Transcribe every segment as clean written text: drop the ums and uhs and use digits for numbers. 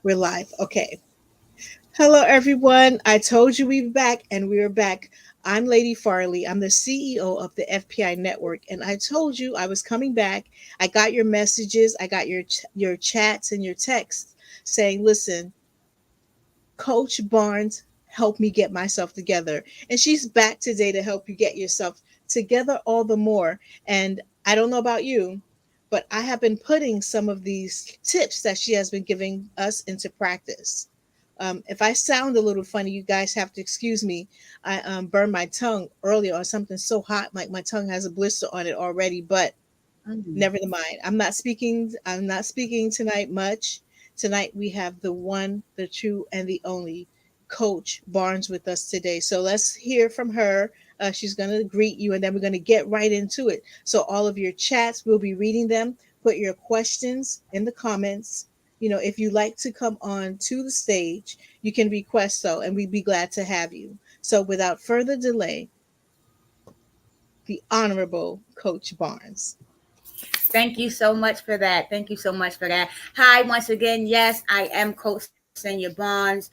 We're live. Okay. Hello, everyone. I told you we'd be back, and we're back. I'm Lady Farley. I'm the CEO of the FPI Network, and I told you I was coming back. I got your messages. I got your chats and your texts saying, "Listen, Coach Barnes helped me get myself together," and she's back today to help you get yourself together all the more. And I don't know about you, but I have been putting some of these tips that she has been giving us into practice. If I sound a little funny, you guys have to excuse me. I burned my tongue earlier on something so hot, like my tongue has a blister on it already. But Mm. never mind. I'm not speaking. I'm not speaking tonight much. Tonight we have the one, the true, and the only Coach Barnes with us today. So let's hear from her. She's going to greet you, and then we're going to get right into it. So all of your chats, we'll be reading them. Put your questions in the comments. If you like to come on to the stage, you can request so, and we'd be glad to have you. So without further delay, the Honorable Coach Barnes. Thank you so much for that. Thank you so much for that. Hi, once again. Yes, I am Coach Xenia Bonds,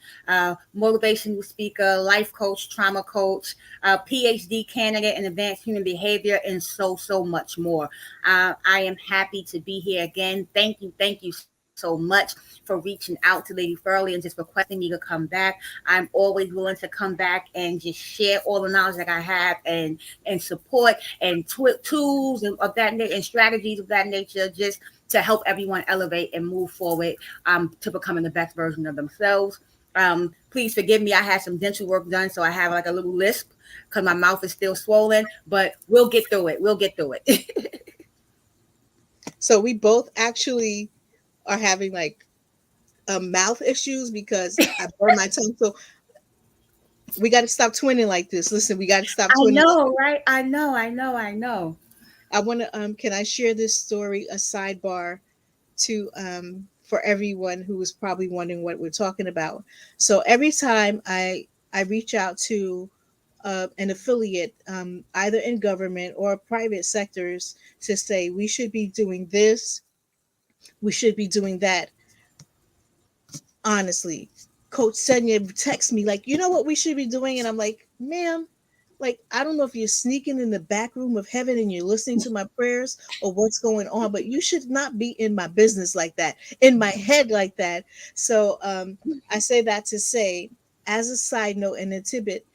motivational speaker, life coach, trauma coach, PhD candidate in advanced human behavior, and so much more. I am happy to be here again. Thank you so much for reaching out to Lady Furley and just requesting me to come back. I'm always willing to come back and just share all the knowledge that I have and support and tools and of that and strategies of that nature, just to help everyone elevate and move forward to becoming the best version of themselves. Please forgive me. I had some dental work done, so I have like a little lisp because my mouth is still swollen. But we'll get through it. We'll get through it. So we both actually are having like mouth issues because I burned my tongue. So we got to stop twinning like this. Listen, we got to stop I twinning like know, this. right? I know. I want to can I share this story, a sidebar to for everyone who is probably wondering what we're talking about. So every time I reach out to an affiliate, either in government or private sectors, to say we should be doing this, we should be doing that. Honestly, Coach Senya texts me like, you know what we should be doing, and I'm like, ma'am, like I don't know if you're sneaking in the back room of heaven and you're listening to my prayers or what's going on, but you should not be in my business like that, in my head like that. So I say that to say, as a side note and a tidbit,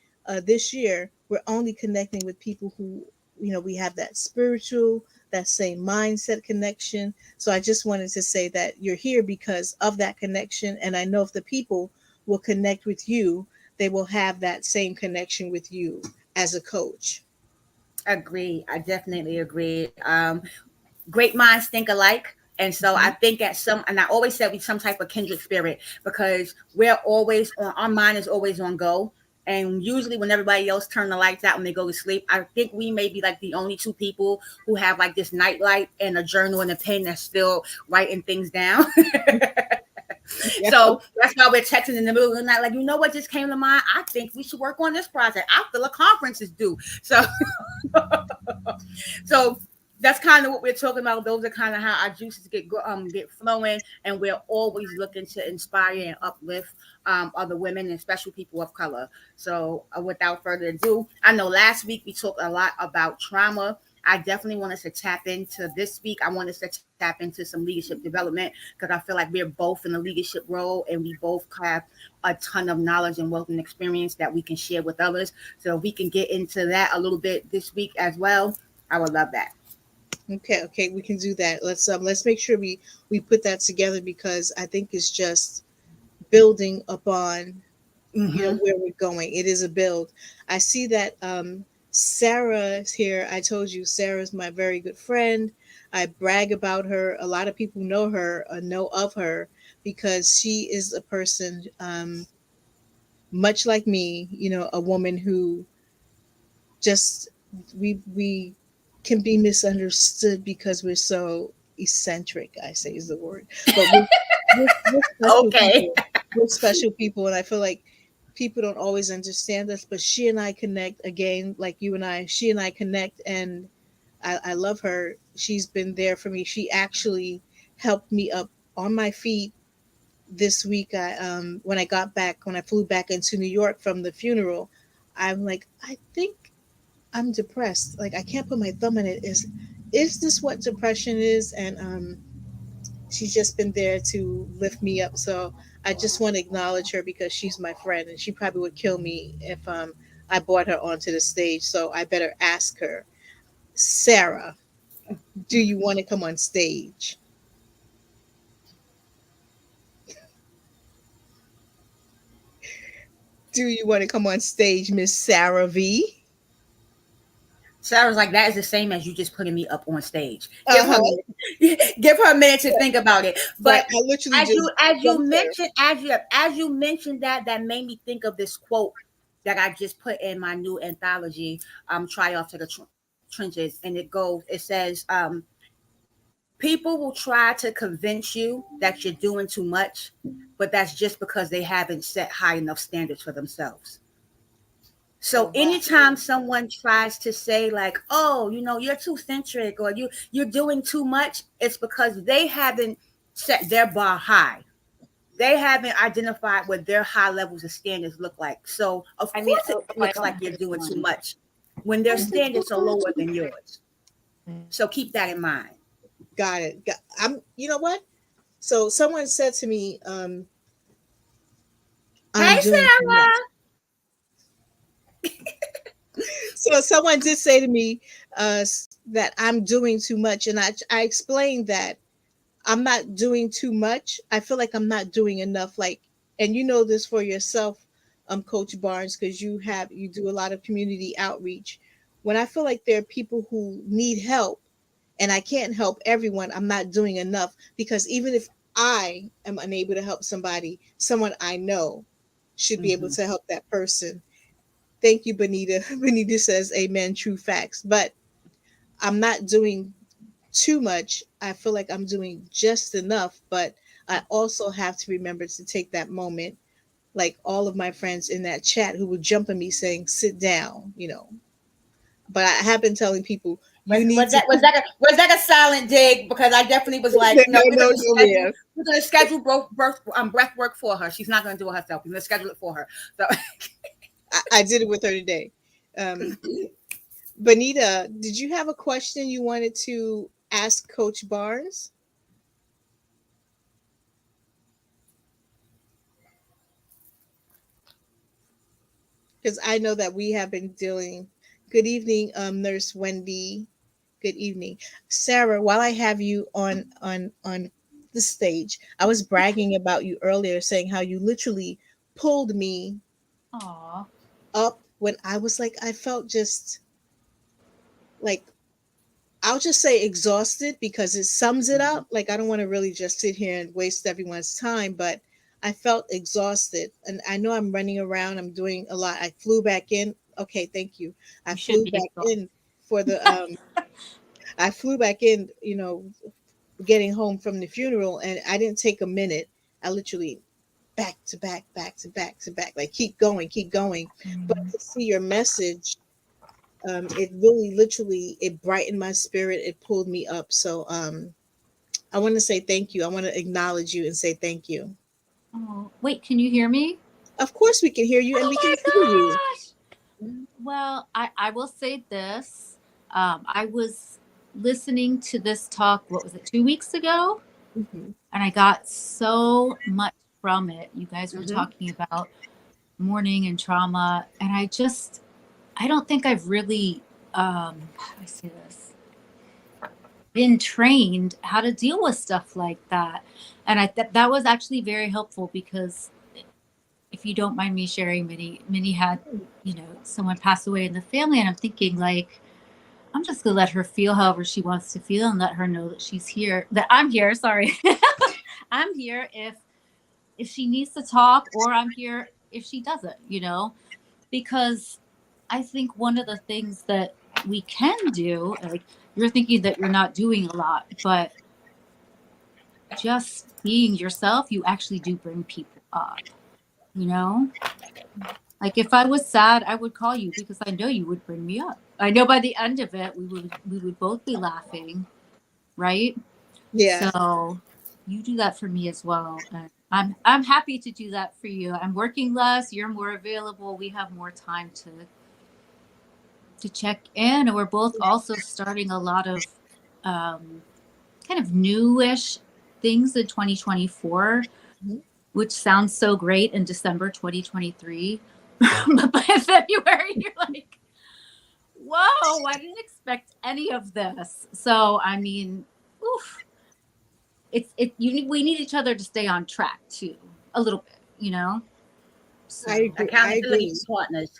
this year we're only connecting with people who we have that spiritual, that same mindset connection. So I just wanted to say that you're here because of that connection. And I know if the people will connect with you, they will have that same connection with you as a coach. Agree. I definitely agree. Great minds think alike. And so I Mhm. think at some, and I always said we some type of kindred spirit because we're always on, our mind is always on go. And usually when everybody else turn the lights out when they go to sleep, I think we may be like the only two people who have like this night light and a journal and a pen that's still writing things down. Yeah. So that's why we're texting in the middle of the night, like, you know what just came to mind? I think we should work on this project. I feel a conference is due. So that's kind of what we're talking about. Those are kind of how our juices get flowing, and we're always looking to inspire and uplift other women and special people of color. So without further ado, I know last week we talked a lot about trauma. I definitely want us to tap into this week. I want us to tap into some leadership development because I feel like we're both in a leadership role and we both have a ton of knowledge and wealth and experience that we can share with others. So we can get into that a little bit this week as well. I would love that. Okay, we can do that. Let's make sure we put that together because I think it's just building upon Mm-hmm. where we're going. It is a build. I see that Sarah is here. I told you Sarah's my very good friend. I brag about her. A lot of people know her, know of her, because she is a person, much like me. A woman who just we can be misunderstood because we're so eccentric. I say is the word, but we're special Okay. people. We're special people, and I feel like people don't always understand us. But she and I connect again, like you and I. She and I connect, and I love her. She's been there for me. She actually helped me up on my feet this week, when I got back, when I flew back into New York from the funeral, I'm like, I think I'm depressed. Like I can't put my thumb on it. Is this what depression is? And she's just been there to lift me up. So I just want to acknowledge her because she's my friend, and she probably would kill me if I brought her onto the stage. So I better ask her, Sarah, do you want to come on stage? Do you want to come on stage, Miss Sarah V? Sarah's like, that is the same as you just putting me up on stage. Give Uh her a huh. minute. Give her a minute to think about it. But But I literally as just you jumped her. mentioned, as you mentioned that, that made me think of this quote that I just put in my new anthology, Try Off to the Trenches. And it says, people will try to convince you that you're doing too much, but that's just because they haven't set high enough standards for themselves. So Wow. anytime someone tries to say like, "Oh, you're too centric," or you're doing too much, it's because they haven't set their bar high. They haven't identified what their high levels of standards look like. So of course it looks like you're doing too much when their standards are lower than yours. So keep that in mind. Got it. I'm. You know what? So someone said to me, Hey "I'm doing too much." Sarah. So someone did say to me that I'm doing too much, and I explained that I'm not doing too much. I feel like I'm not doing enough. Like, and you know this for yourself, Coach Barnes, because you do a lot of community outreach. When I feel like there are people who need help, and I can't help everyone, I'm not doing enough, because even if I am unable to help somebody, someone I know should be able Mm-hmm. to help that person. Thank you, Benita. Benita says, "Amen, true facts." But I'm not doing too much. I feel like I'm doing just enough, but I also have to remember to take that moment, like all of my friends in that chat who would jump at me saying, "Sit down." But I have been telling people, Was, you need was to that was that a, was that a silent dig? Because I definitely was like, no, no, no, no, ma'am. we're gonna schedule breath work for her. She's not gonna do it herself. We're gonna schedule it for her. So I did it with her today. Um, Benita, did you have a question you wanted to ask Coach Barnes? Because I know that we have been dealing. Good evening, Nurse Wendy. Good evening, Sarah. While I have you on the stage, I was bragging about you earlier, saying how you literally pulled me Aw. up when I was like, I felt just like, I'll just say exhausted because it sums it up. Like I don't want to really just sit here and waste everyone's time, but I felt exhausted, and I know I'm running around. I'm doing a lot. I flew back in. Okay, thank you. I You should flew be back exhausted. in for the I flew back in, getting home from the funeral, and I didn't take a minute. I literally back to back, back to back to back, like keep going, keep going. But Mhm. to see your message, it really literally it brightened my spirit. It pulled me up. So I want to say thank you. I want to acknowledge you and say thank you. Oh, wait, can you hear me? Of course, we can hear you, and Oh we can my see you. gosh! Well, I will say this. I was listening to this talk, what was it, 2 weeks ago? Hmm. And I got so much from it. You guys were mm-hmm. talking about mourning and trauma. And I don't think I've really, how do I say this? Been trained how to deal with stuff like that. And that was actually very helpful because if you don't mind me sharing, Minnie had, someone pass away in the family, and I'm thinking like, I'm just gonna let her feel however she wants to feel, and let her know that she's here, that I'm here. Sorry, I'm here if she needs to talk, or I'm here if she doesn't. Because I think one of the things that we can do, like you're thinking that you're not doing a lot, but just being yourself, you actually do bring people up. You know, like if I was sad, I would call you because I know you would bring me up. I know by the end of it, we would both be laughing, right? Yeah, So you do that for me as well, and I'm happy to do that for you. I'm working less, you're more available, we have more time to check in, and we're both also starting a lot of um, kind of newish things in 2024, Mhm. which sounds so great in December 2023. But by February, you're like, whoa, I didn't expect any of this. So, I mean, oof, we need each other to stay on track too, a little bit, you know? I So, agree. I Accountability agree. partners.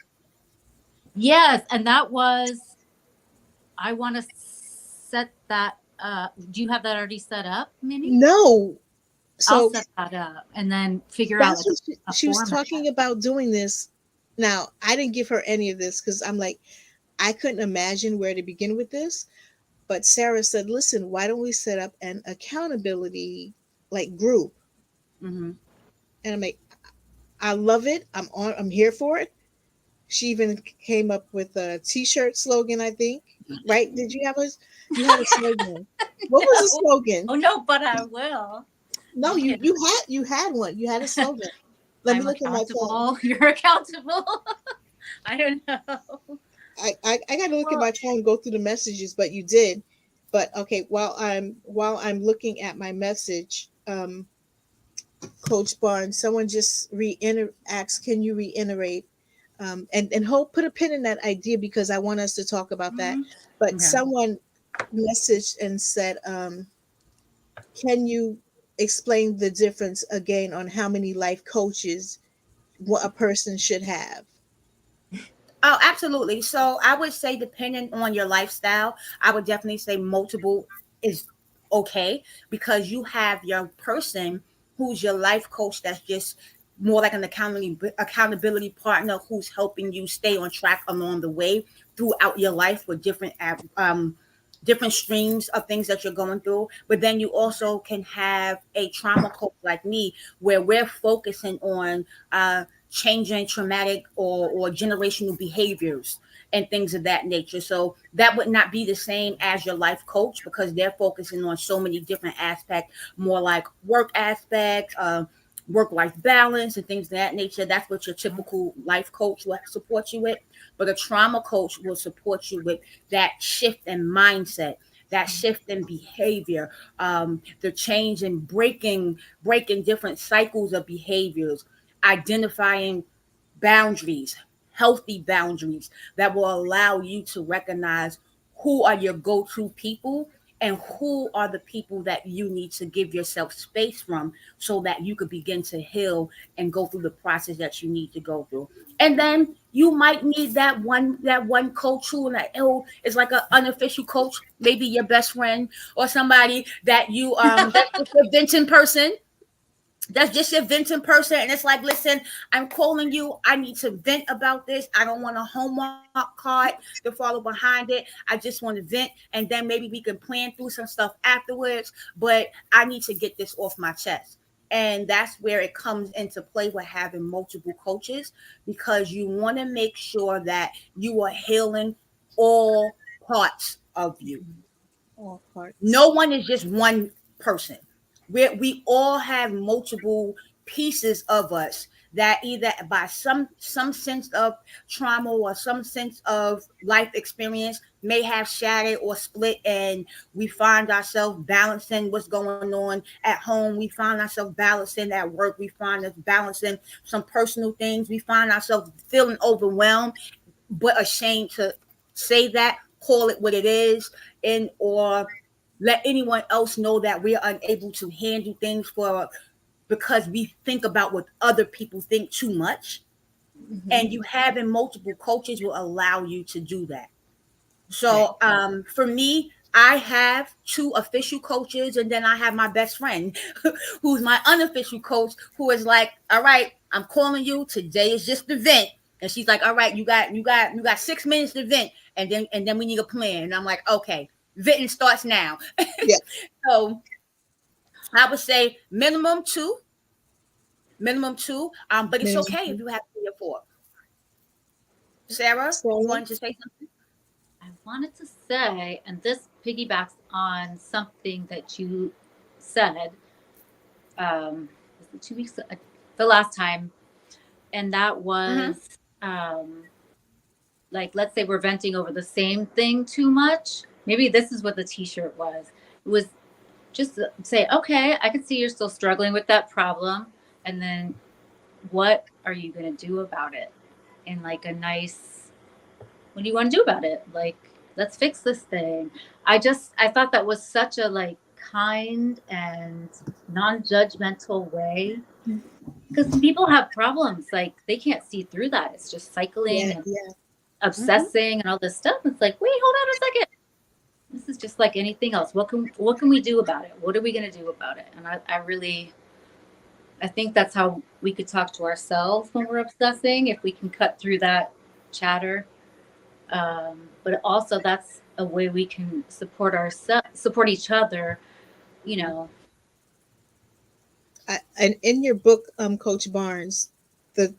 yes. And that was, I want to set that. Do you have that already set up, Minnie? No. I'll So set that up and then figure out that's like what a she was format. talking about doing this. Now, I didn't give her any of this because I'm like, I couldn't imagine where to begin with this. But Sarah said, listen, why don't we set up an accountability like group? Hmm. And I'm like, I love it. I'm here for it. She even came up with a t-shirt slogan, I think. Right? Did you have a you had a slogan? What was the No. slogan? Oh no, but I will. No, Okay. you had one. You had a slogan. Let me I'm look at my phone. accountable. You're accountable. I don't know. I got to look at Well, my phone and go through the messages, but you did. But okay, while I'm looking at my message, Coach Barnes, someone just asked, can you reiterate? And hope put a pin in that idea because I want us to talk about that. mhm. But Okay. someone messaged and said, can you explain the difference again on how many life coaches a person should have? Oh, absolutely. So I would say, depending on your lifestyle, I would definitely say multiple is okay, because you have your person who's your life coach that's just more like an accountability partner who's helping you stay on track along the way throughout your life with different streams of things that you're going through. But then you also can have a trauma coach like me, where we're focusing on changing traumatic or generational behaviors and things of that nature. So that would not be the same as your life coach, because they're focusing on so many different aspects, more like work aspects, work life balance, and things of that nature. That's what your typical life coach will support you with. But a trauma coach will support you with that shift in mindset, that shift in behavior, the change in breaking different cycles of behaviors, identifying boundaries, healthy boundaries that will allow you to recognize who are your go to people and who are the people that you need to give yourself space from, so that you could begin to heal and go through the process that you need to go through. And then you might need that one coach who like, oh, is like an unofficial coach, maybe your best friend or somebody that you that's just a venting person, that's just your venting person. And it's like, listen, I'm calling you, I need to vent about this. I don't want a homework card to follow behind it. I just want to vent, and then maybe we can plan through some stuff afterwards, but I need to get this off my chest. And that's where it comes into play with having multiple coaches, because you want to make sure that you are healing all parts of you. All No parts. one is just one person. We all have multiple pieces of us that either by some sense of trauma or some sense of life experience may have shattered or split, and we find ourselves balancing what's going on at home. We find ourselves balancing at work. We find us balancing some personal things. We find ourselves feeling overwhelmed but ashamed to say that, call it what it is, and or let anyone else know that we are unable to handle things for, because we think about what other people think too much. Hmm. And you having multiple coaches will allow you to do that. Okay. So for me, I have two official coaches, and then I have my best friend, who's my unofficial coach, who is like, all right, I'm calling you. Today is just the vent. And she's like, all right, you got 6 minutes to vent, and then we need a plan. And I'm like, okay, venting starts now. Yeah. So I would say minimum two. But it's Minimum okay if two. you have 3 or 4. Sarah, you Sarah? wanted to say something? I wanted to say, and this piggybacks on something that you said. Um, 2 weeks, the last time, and that was Mm-hmm. like, let's say we're venting over the same thing too much. Maybe this is what the T-shirt was. It was just say, okay, I can see you're still struggling with that problem, and then what are you gonna do about it? In like a nice, what do you want to do about it? Like, let's fix this thing. I thought that was such a like kind and non-judgmental way, because people have problems, like they can't see through that. It's just Yeah, cycling and yeah. Mm-hmm. obsessing and all this stuff. It's like, wait, hold on a second. This is just like anything else. What can we do about it? What are we going to do about it? And I really, I think that's how we could talk to ourselves when we're obsessing, if we can cut through that chatter. But also that's a way we can support each other, you know. And in your book, Coach Barnes, the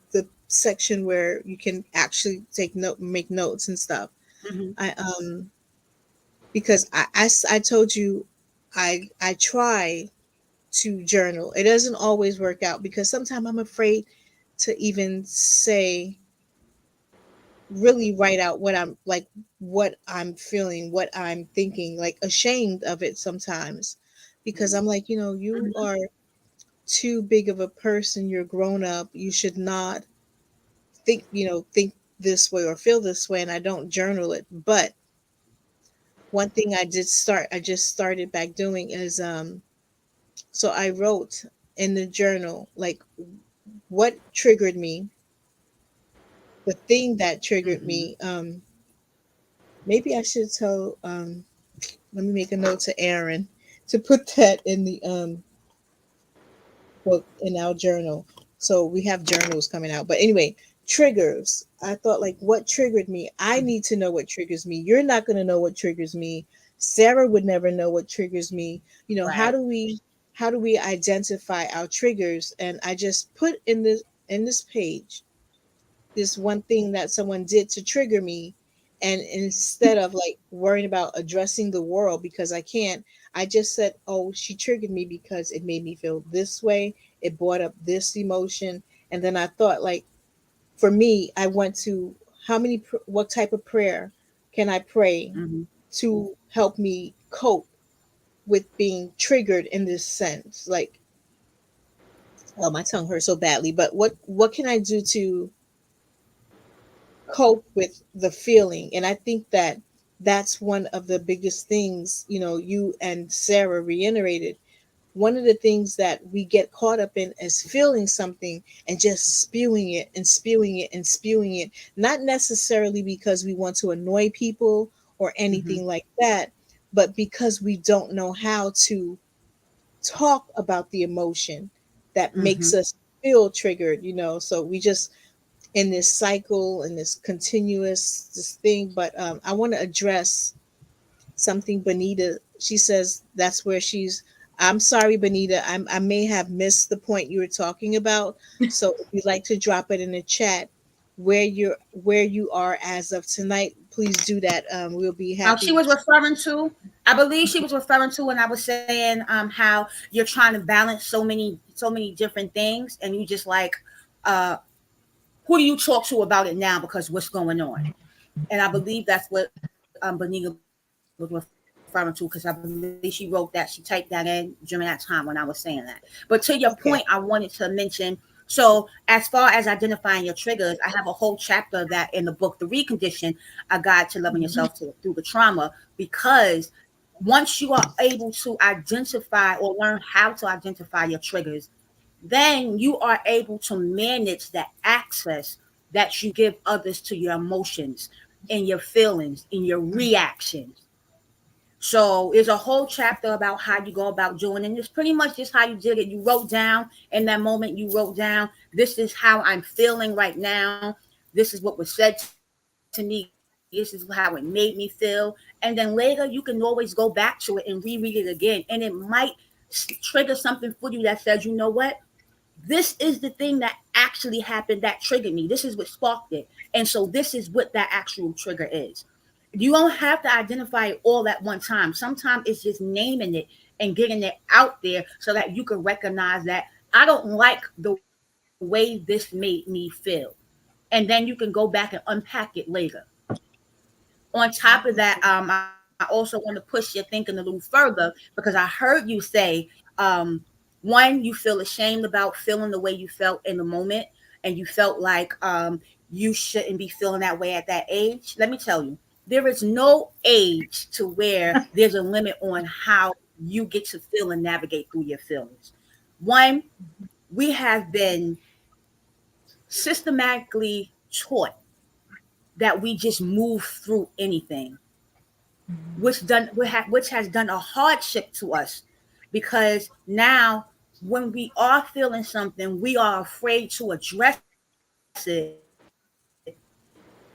section where you can actually take note, make notes and stuff. I Mm-hmm. because I told you, I try to journal. It doesn't always work out because sometimes I'm afraid to even say, really write out what I'm like, what I'm feeling, what I'm thinking, like ashamed of it sometimes, because I'm like, you Mm-hmm. are too big of a person. You're grown up. You should not think this way or feel this way. And I don't journal it. But one thing I just started back doing is, so I wrote in the journal, like, what triggered me, the thing that triggered Mm-hmm. me. Maybe I should tell, let me make a note to Aaron to put that in the book, in our journal. So we have journals coming out. But anyway, triggers. I thought, like, what triggered me? I need to know what triggers me. You're not going to know what triggers me. Sarah would never know what triggers me. How Right. do we identify our triggers? And I just put in this page this one thing that someone did to trigger me, and instead of like worrying about addressing the world, because I can't, I just said, oh, she triggered me because it made me feel this way, it brought up this emotion. And then I thought, like, for me, I went to, what type of prayer can I pray Mm-hmm. to help me cope with being triggered in this sense, like, oh, my tongue hurts so badly, but what can I do to cope with the feeling? And I think that that's one of the biggest things, you and Sarah reiterated. One of the things that we get caught up in is feeling something and just spewing it and spewing it and spewing it, not necessarily because we want to annoy people or Mm-hmm. anything like that, but because we don't know how to talk about the emotion that makes Mm-hmm. us feel triggered, so we just in this cycle and this continuous this thing. But I want to address something Benita, she says that's where she's, I'm sorry, Benita, I may have missed the point you were talking about, so if you'd like to drop it in the chat where you are as of tonight, please do that. We'll be She happy. was referring to, I believe she was referring to when I was saying how you're trying to balance so many different things, and you just like, uh who do you talk to about it now because what's going on? And I believe that's what Benita was referring to, because I believe she wrote that, she typed that in during that time when I was saying that. But to your point, I wanted to mention, Okay. so as far as identifying your triggers, I have a whole chapter of that in the book, The Recondition, A Guide to Loving Yourself through the Trauma, because once you are able to identify or learn how to identify your triggers, then you are able to manage the access that you give others to your emotions and your feelings and your reactions. So there's a whole chapter about how you go about doing it. And it's pretty much just how you did it. You wrote down in that moment, you wrote down, this is how I'm feeling right now. This is what was said to me. This is how it made me feel. And then later you can always go back to it and reread it again. And it might trigger something for you that says, you know what? This is the thing that actually happened that triggered me. This is what sparked it. And so this is what that actual trigger is. You don't have to identify it all at one time. Sometimes it's just naming it and getting it out there so that you can recognize that I don't like the way this made me feel. And then you can go back and unpack it later. On top of that, I also want to push your thinking a little further because I heard you say, um, one, you feel ashamed about feeling the way you felt in the moment, and you felt like you shouldn't be feeling that way at that age. Let me tell you, there is no age to where there's a limit on how you get to feel and navigate through your feelings. One, we have been systematically taught that we just move through anything, which has done a hardship to us, because now when we are feeling something, we are afraid to address it,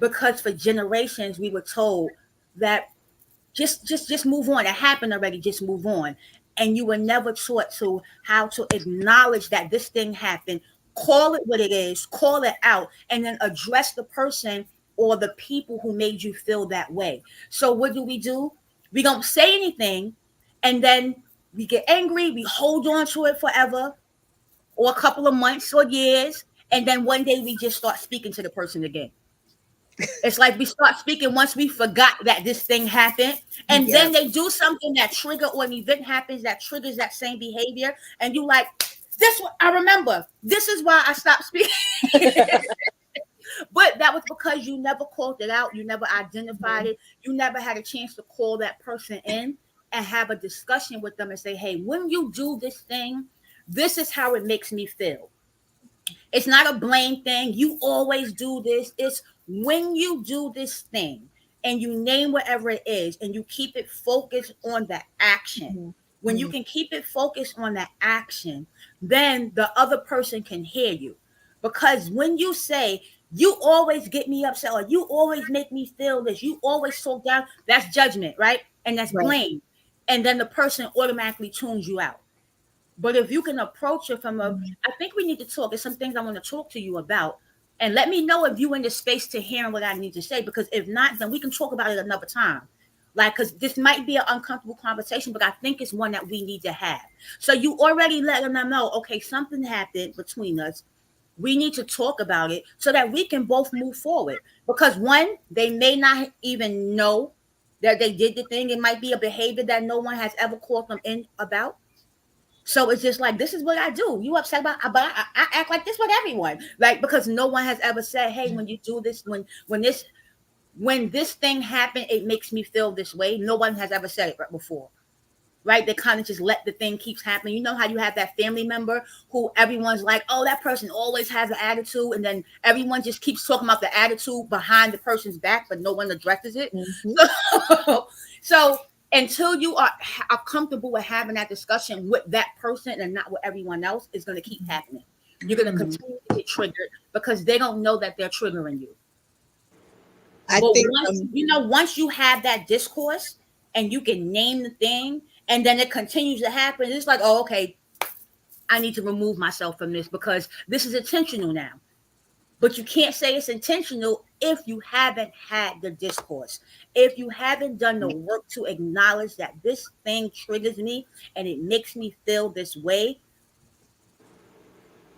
because for generations we were told that just move on. It happened already. Just move on. And you were never taught to how to acknowledge that this thing happened, call it what it is, call it out, and then address the person or the people who made you feel that way. So what do? We don't say anything, and then we get angry. We hold on to it forever, or a couple of months or years, and then one day we just start speaking to the person again. It's like we start speaking once we forgot that this thing happened, and Yeah. then they do something that trigger, or an event happens that triggers that same behavior, and you like, this what I remember. This is why I stopped speaking. But that was because you never called it out, you never identified Mhm. it, you never had a chance to call that person in and have a discussion with them and say, hey, when you do this thing, this is how it makes me feel. It's not a blame thing. You always do this. It's when you do this thing and you name whatever it is and you keep it focused on the action. Mhm. When you Mhm. can keep it focused on the action, then the other person can hear you. Because when you say, you always get me upset, or you always make me feel this, you always talk down, that's judgment, right? And that's Right. blame. And then the person automatically tunes you out. But if you can approach it from a, Mhm. I think we need to talk. There's some things I want to talk to you about. And let me know if you in the space to hearing what I need to say. Because if not, then we can talk about it another time. Like, because this might be an uncomfortable conversation, but I think it's one that we need to have. So you already letting them know, okay, something happened between us. We need to talk about it so that we can both move forward. Because one, they may not even know that they did the thing. It might be a behavior that no one has ever called them in about. So it's just like, this is what I do. You upset about, but I act like this with everyone, like, because no one has ever said, hey, when you do this, when this thing happened, it makes me feel this way. No one has ever said it before, right? They kind of just let the thing keeps happening. You know how you have that family member who everyone's like, oh, that person always has an attitude, and then everyone just keeps talking about the attitude behind the person's back, but no one addresses it. Mhm. So, so until you are comfortable with having that discussion with that person and not with everyone else, is going to keep happening. You're going to Mm. continue to get triggered because they don't know that they're triggering you. I But think once you have that discourse and you can name the thing, and then it continues to happen, it's like, oh, okay, I need to remove myself from this because this is intentional now. But you can't say it's intentional if you haven't had the discourse. If you haven't done the work to acknowledge that this thing triggers me and it makes me feel this way,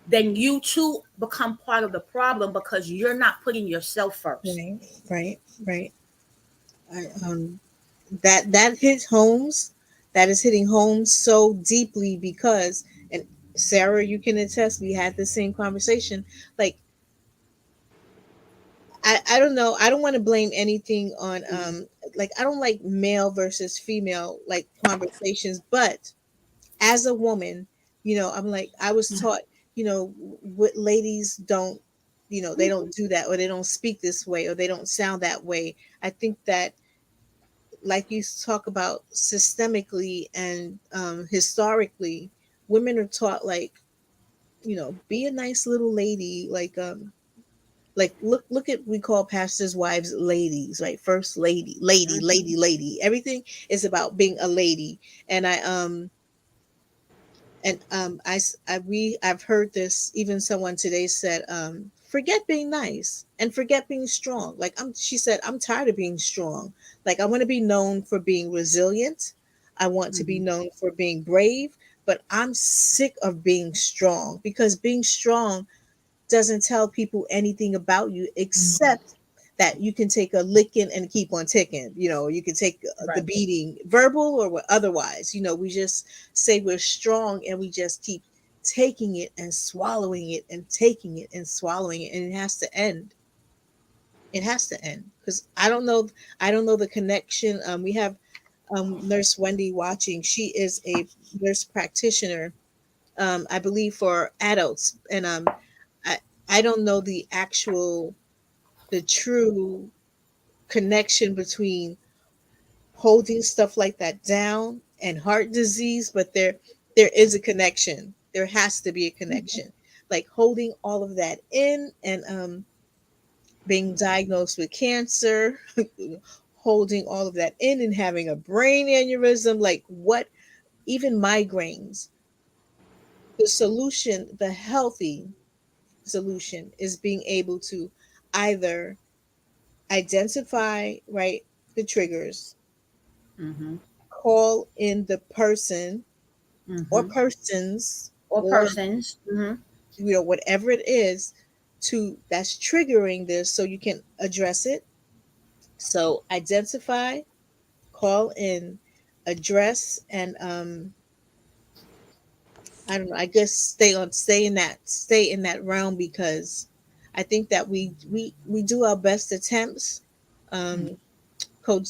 then you too become part of the problem because you're not putting yourself first. right, right, right. I, that hits homes. That is hitting homes so deeply because, and Sarah, you can attest. We had the same conversation. Like, I don't know. I don't want to blame anything on like, I don't like male versus female like conversations, but as a woman, I'm like, I was taught, what ladies don't, they don't do that, or they don't speak this way, or they don't sound that way. I think that, like you talk about systemically and historically, women are taught like, be a nice little lady, like look at, we call pastors' wives ladies, right? First lady, lady, Mhm. lady, lady. Everything is about being a lady. And I've heard this, even someone today said, forget being nice and forget being strong. Like, she said, I'm tired of being strong. Like, I want to be known for being resilient. I want to be Mhm. known for being brave, but I'm sick of being strong, because being strong doesn't tell people anything about you except that you can take a licking and keep on ticking. You can take the Right. beating, verbal or otherwise. We just say we're strong, and we just keep taking it and swallowing it and taking it and swallowing it, and it has to end. It has to end, because I don't know the connection. We have Nurse Wendy watching. She is a nurse practitioner, I believe, for adults, and I I don't know the true connection between holding stuff like that down and heart disease, but there is a connection. There has to be a connection. Like holding all of that in, and being diagnosed with cancer, holding all of that in and having a brain aneurysm, like what, even migraines. The solution, the healthy solution, is being able to either identify, right, the triggers, Mm-hmm. call in the person or Mm-hmm. persons, Or or persons. Mm-hmm. whatever it is to that's triggering this, so you can address it. So identify, call in, address, and I don't know, I guess stay in that realm, because I think that we do our best attempts. um coach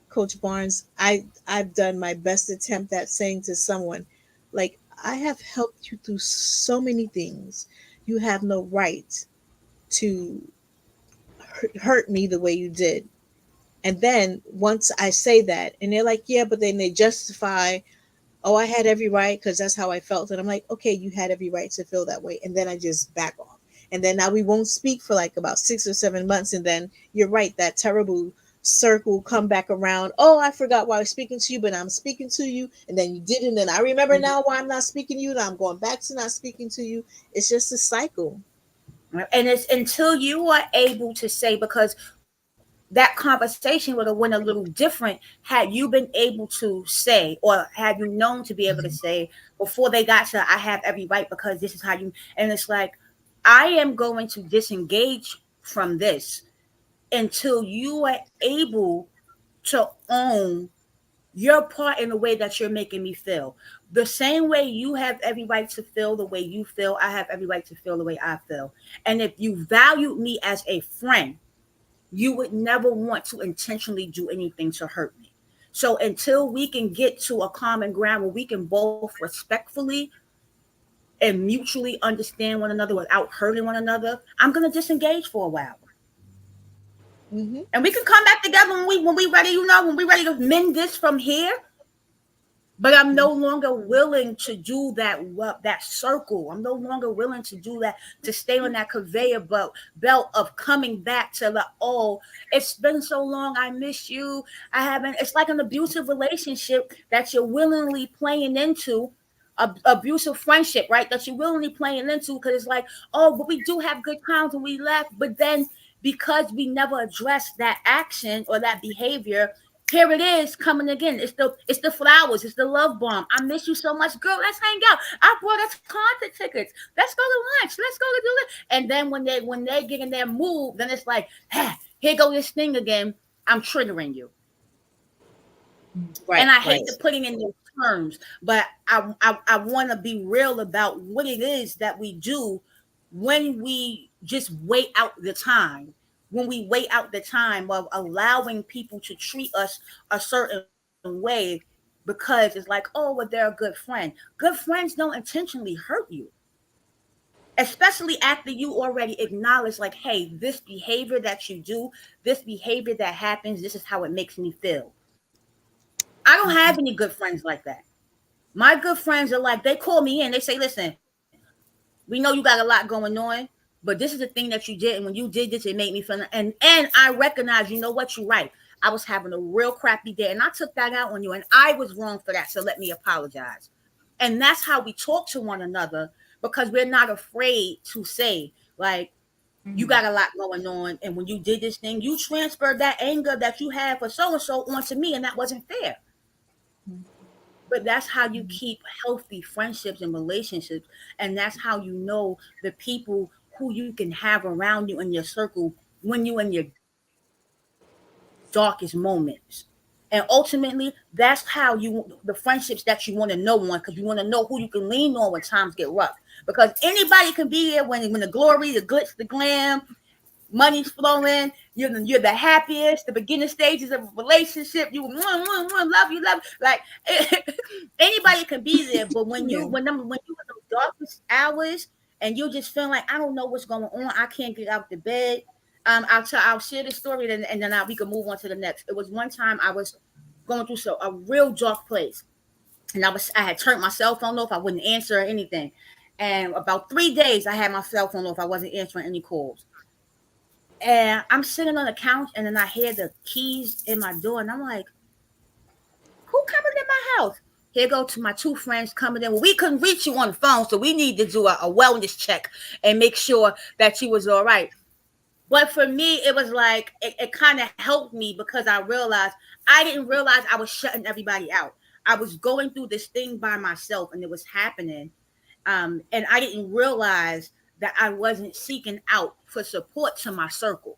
Coach Barnes, I've done my best attempt at saying to someone, like, I have helped you through so many things. You have no right to hurt me the way you did. And then once I say that, and they're like, yeah, but then they justify, oh, I had every right because that's how I felt. And I'm like, okay, you had every right to feel that way. And then I just back off. And then now we won't speak for like about 6 or 7 months. And then you're right, that terrible circle come back around. Oh, I forgot why I was speaking to you, but I'm speaking to you. And then you didn't. And I remember now why I'm not speaking to you. And I'm going back to not speaking to you. It's just a cycle. And it's until you are able to say, because that conversation would have went a little different had you been able to say, or had you known to be able to say before they got to I have every right because this is how you. And it's like, I am going to disengage from this until you are able to own your part in the way that you're making me feel. The same way you have every right to feel the way you feel, I have every right to feel the way I feel. And if you valued me as a friend, you would never want to intentionally do anything to hurt me. So until we can get to a common ground where we can both respectfully and mutually understand one another without hurting one another, I'm gonna disengage for a while. Hmm. And we can come back together when we ready, when we ready to mend this from here. But I'm no longer willing to do that circle. I'm no longer willing to do that, to stay on that conveyor belt of coming back to the, oh, it's been so long, I miss you. I haven't. It's like an abusive relationship that you're willingly playing into, abusive friendship, right? That you're willingly playing into because it's like, oh, but we do have good times when we left, but then because we never addressed that action or that behavior, here it is coming again. It's the flowers. It's the love bomb. I miss you so much, girl. Let's hang out. I brought us concert tickets. Let's go to lunch. Let's go to do it. And then when they get in their mood, then it's like, ah, here go this thing again. I'm triggering you. Right, And I right. hate to put it in those terms, but I want to be real about what it is that we do when we just wait out the time. When we wait out the time of allowing people to treat us a certain way because it's like, oh, well, they're a good friend. Good friends don't intentionally hurt you, especially after you already acknowledge, like, hey, this behavior that you do, this behavior that happens, this is how it makes me feel. I don't have any good friends like that. My good friends are like, they call me in, they say, listen, we know you got a lot going on, but this is the thing that you did, and when you did this, it made me feel, and I recognize, you know what, you're right. I was having a real crappy day, and I took that out on you, and I was wrong for that. So let me apologize. And that's how we talk to one another, because we're not afraid to say, like, you got a lot going on, and when you did this thing, you transferred that anger that you had for so and so onto me, and that wasn't fair. But that's how you Mhm. keep healthy friendships and relationships. And that's how you know the people who you can have around you in your circle when you're in your darkest moments. And ultimately, that's how the friendships that you want to know on, because you want to know who you can lean on when times get rough. Because anybody can be there when the glory, the glitz, the glam, money's flowing, you're the happiest, the beginning stages of a relationship, you love you, like anybody can be there. But Yeah. when you in those darkest hours and you just feel like, I don't know what's going on, I can't get out the bed. I'll share the story, and then we can move on to the next. It was one time I was going through a real dark place, and I had turned my cell phone off. I wouldn't answer or anything. And about 3 days, I had my cell phone off. I wasn't answering any calls. And I'm sitting on the couch, and then I hear the keys in my door, and I'm like, "Who coming in my house?" Here go to my two friends coming in. Well, we couldn't reach you on the phone, so we need to do a wellness check and make sure that you was all right. But for me, it was like it kind of helped me because I didn't realize I was shutting everybody out. I was going through this thing by myself, and it was happening, and I didn't realize that I wasn't seeking out for support to my circle.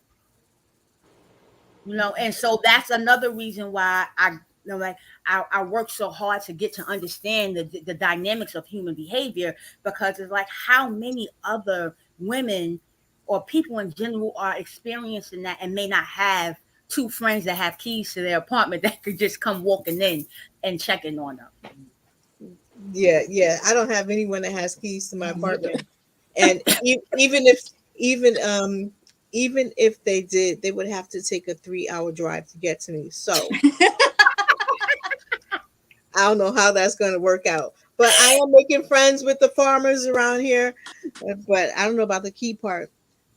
And so that's another reason why I work so hard to get to understand the dynamics of human behavior, because it's like how many other women or people in general are experiencing that and may not have two friends that have keys to their apartment that could just come walking in and checking on them. Yeah, yeah. I don't have anyone that has keys to my Me neither. apartment, and even even if they did, they would have to take a 3 hour drive to get to me. So I don't know how that's going to work out. But I am making friends with the farmers around here. But I don't know about the key part.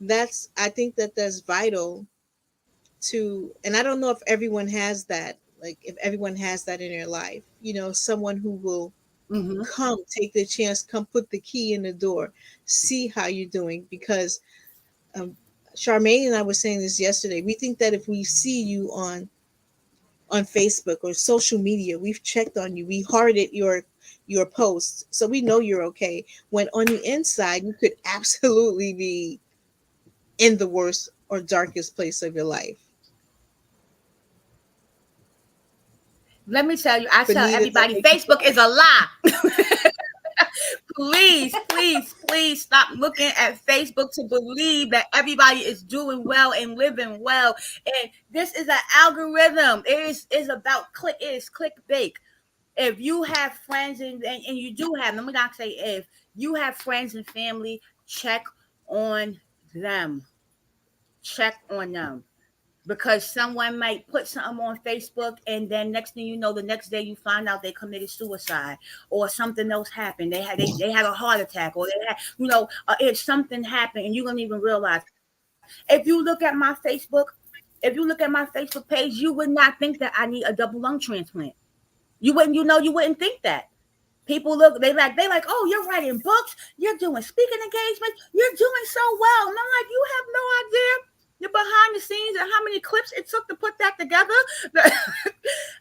I think that that's vital to, and I don't know if everyone has that. Like if everyone has that in their life, someone who will Mm-hmm. come, take the chance, come put the key in the door, see how you're doing. Because um, Charmaine and I were saying this yesterday. We think that if we see you on Facebook or social media, we've checked on you, we hearted your posts, so we know you're okay. When on the inside, you could absolutely be in the worst or darkest place of your life. Let me tell you, I tell Benita, don't everybody, make me Facebook cry. is a lie. Please, please, please stop looking at Facebook to believe that everybody is doing well and living well. And this is an algorithm. It is about click. It is clickbait. If you have friends and you do have, let me not say if you have friends and family, check on them. Check on them, because someone might put something on Facebook, and then next thing you know, the next day you find out they committed suicide, or something else happened. They had a heart attack, or they had, if something happened and you don't even realize. If you look at my Facebook page, you would not think that I need a double lung transplant. You wouldn't think that. People look, they like, oh, you're writing books, you're doing speaking engagements, you're doing so well. And I'm like, you have no idea the behind the scenes and how many clips it took to put that together,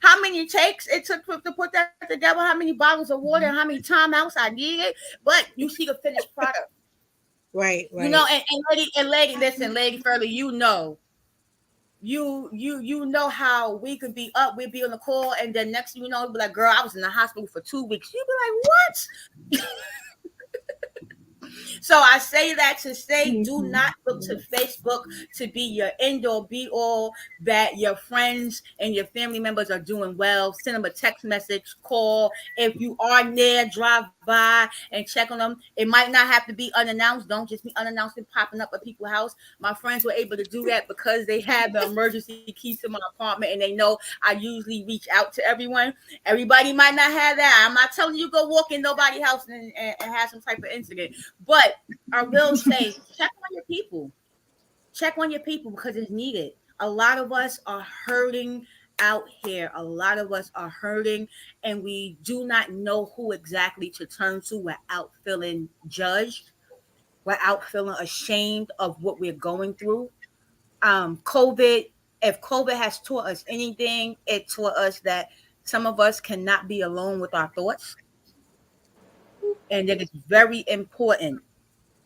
how many takes it took to put that together, how many bottles of water, and how many timeouts I needed. But you see the finished product. Right, right. And lady, listen, lady Furley, you know how we could be up, we'd be on the call, and then next thing you know, be like, girl, I was in the hospital for 2 weeks. You'd be like, what? So I say that to say, do Mhm. not look to Facebook to be your end all be all, that your friends and your family members are doing well. Send them a text message, call. If you are near, drive by and check on them. It might not have to be unannounced. Don't just be unannounced and popping up at people's house. My friends were able to do that because they had the emergency key to my apartment, and they know I usually reach out to everyone. Everybody might not have that. I'm not telling you go walk in nobody's house and have some type of incident. But I will say, check on your people. Check on your people because it's needed. A lot of us are hurting out here. A lot of us are hurting, and we do not know who exactly to turn to without feeling judged, without feeling ashamed of what we're going through. COVID, if COVID has taught us anything, it taught us that some of us cannot be alone with our thoughts, and it is very important.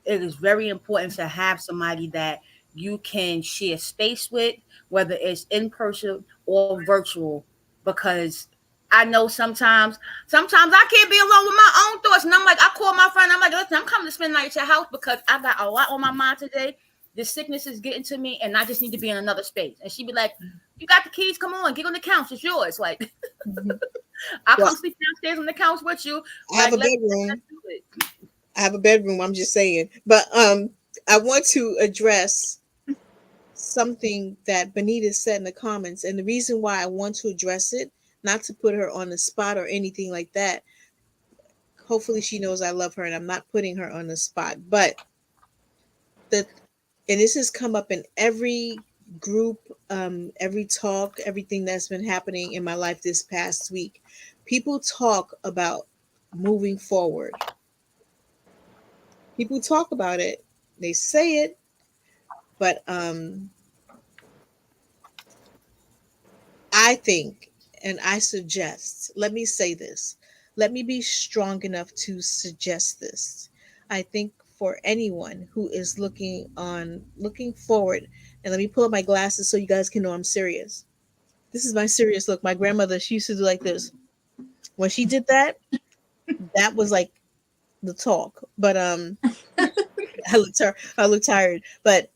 It is very important to have somebody that you can share space with, whether it's in person or virtual, because I know sometimes I can't be alone with my own thoughts, and I'm like, I call my friend, I'm like, listen, I'm coming to spend the night at your house because I got a lot on my mind today. This sickness is getting to me, and I just need to be in another space. And she'd be like, "You got the keys? Come on, get on the couch. It's yours." Like, Mhm. I'll Well, come sleep downstairs on the couch with you. I have Like, a let's bedroom. do it. I have a bedroom. I'm just saying, but I want to address something that Benita said in the comments, and the reason why I want to address it, not to put her on the spot or anything like that. Hopefully, she knows I love her, and I'm not putting her on the spot. But the and this has come up in every group, every talk, everything that's been happening in my life this past week. People talk about moving forward. People talk about it. They say it, but I think and I suggest, let me say this. Let me be strong enough to suggest this. I think for anyone who is looking forward, and let me pull up my glasses so you guys can know I'm serious. This is my serious look. My grandmother, she used to do like this. When she did that, that was like the talk. But I look tired. But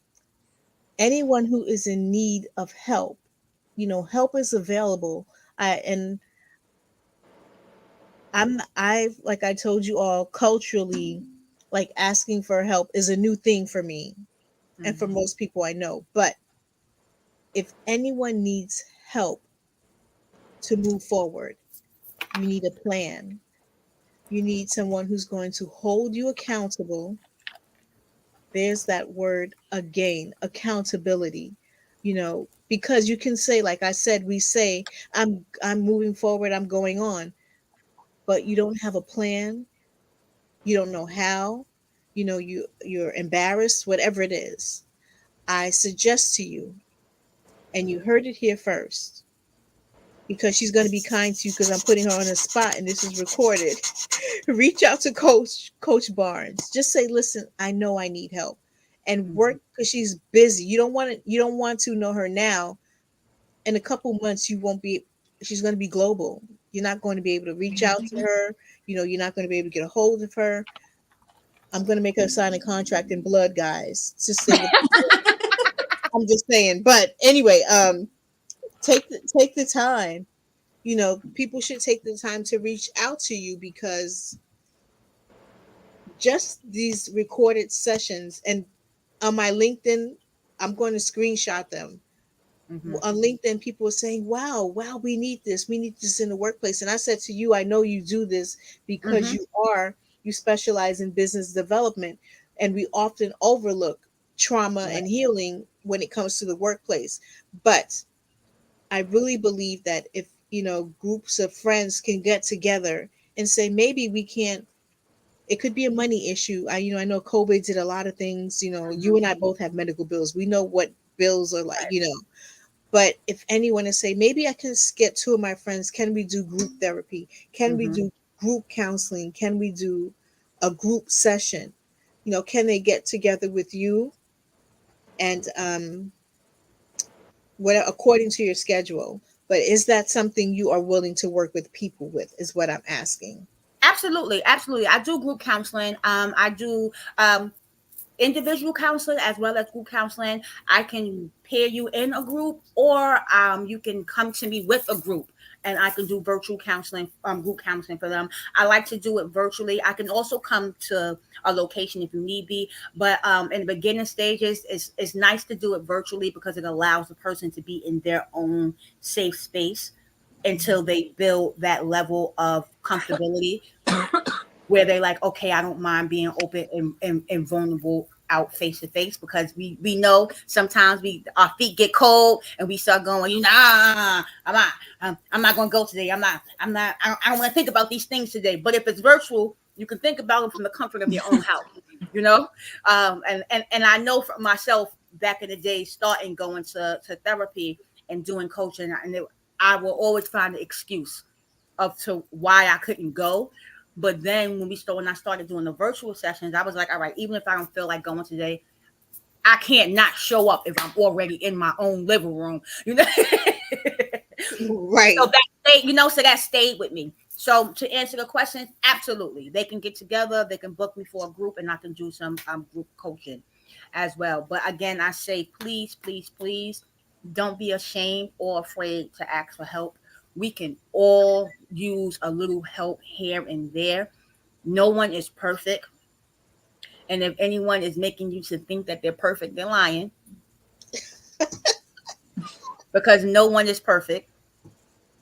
anyone who is in need of help, help is available. And I've like I told you all, culturally, like asking for help is a new thing for me and for Mhm. most people I know. But if anyone needs help to move forward, you need a plan. You need someone who's going to hold you accountable. There's that word again, accountability. Because you can say, like I said, we say, I'm moving forward, I'm going on, but you don't have a plan, you don't know how, you're embarrassed, whatever it is. I suggest to you, and you heard it here first, because she's going to be kind to you because I'm putting her on the spot and this is recorded. Reach out to Coach Barnes. Just say, listen, I know I need help, and Mhm. work, because she's busy. You don't want to know her now. In a couple months, you won't be. She's going to be global. You're not going to be able to reach out to her. You're not going to be able to get a hold of her. I'm going to make her sign a contract in blood, guys, to stay with. I'm just saying. But anyway, take the time. People should take the time to reach out to you, because just these recorded sessions, and on my LinkedIn, I'm going to screenshot them. Mhm. On LinkedIn, people are saying, wow, we need this in the workplace. And I said to you, I know you do this because Mhm. you specialize in business development, and we often overlook trauma Right. and healing when it comes to the workplace. But I really believe that if, groups of friends can get together and say, maybe we can't, it could be a money issue. I know COVID did a lot of things. You Mhm. and I both have medical bills. We know what bills are like. Right. But if anyone is say, maybe I can get two of my friends, can we do group therapy? Can we Mhm. do group counseling? Can we do a group session? Can they get together with you, and what according to your schedule? But is that something you are willing to work with people with? Is what I'm asking. Absolutely, absolutely. I do group counseling. I do individual counseling as well as group counseling. I can pair you in a group, or you can come to me with a group, and I can do virtual counseling, group counseling for them. I like to do it virtually. I can also come to a location if you need be, but in the beginning stages, it's nice to do it virtually because it allows the person to be in their own safe space until they build that level of comfortability where they're like, okay, I don't mind being open and vulnerable out face to face, because we know sometimes our feet get cold and we start going, I'm not going to go today. I don't want to think about these things today. But if it's virtual, you can think about them from the comfort of your own house, you know. And I know for myself, back in the day, starting going to therapy and doing coaching, I will always find an excuse of to why I couldn't go. But then when I started doing the virtual sessions, I was like, all right, even if I don't feel like going today, I can't not show up if I'm already in my own living room, you know. So Right. so that stayed with me. So to answer the question, absolutely, they can get together, they can book me for a group, and I can do some group coaching as well. But again, I say, please, please, please, don't be ashamed or afraid to ask for help. We can all use a little help here and there. No one is perfect, and if anyone is making you to think that they're perfect, they're lying, because no one is perfect.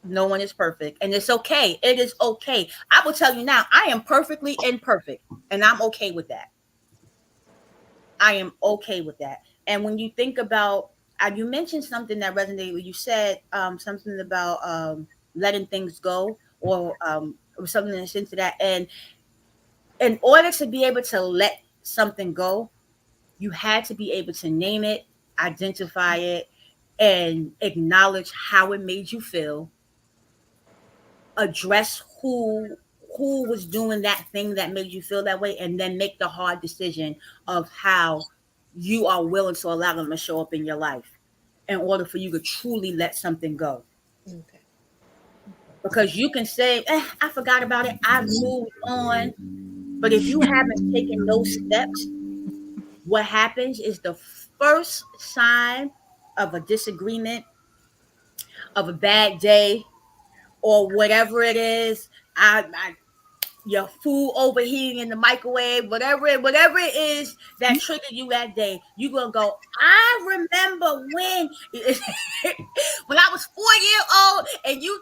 No one is perfect, and it's okay. It is okay. I will tell you now, I am perfectly imperfect, and I'm okay with that. I am okay with that. And when you think about, you mentioned something that resonated with you. Said something about letting things go, or something that's into that. And in order to be able to let something go, you had to be able to name it, identify it, and acknowledge how it made you feel, address who was doing that thing that made you feel that way, and then make the hard decision of how you are willing to allow them to show up in your life in order for you to truly let something go. Okay. Because you can say, I forgot about it, I've moved on. But if you haven't taken those steps, what happens is the first sign of a disagreement, of a bad day, or whatever it is, I your food overheating in the microwave, whatever it is that triggered you that day, you gonna go, I remember when when I was 4 years old and you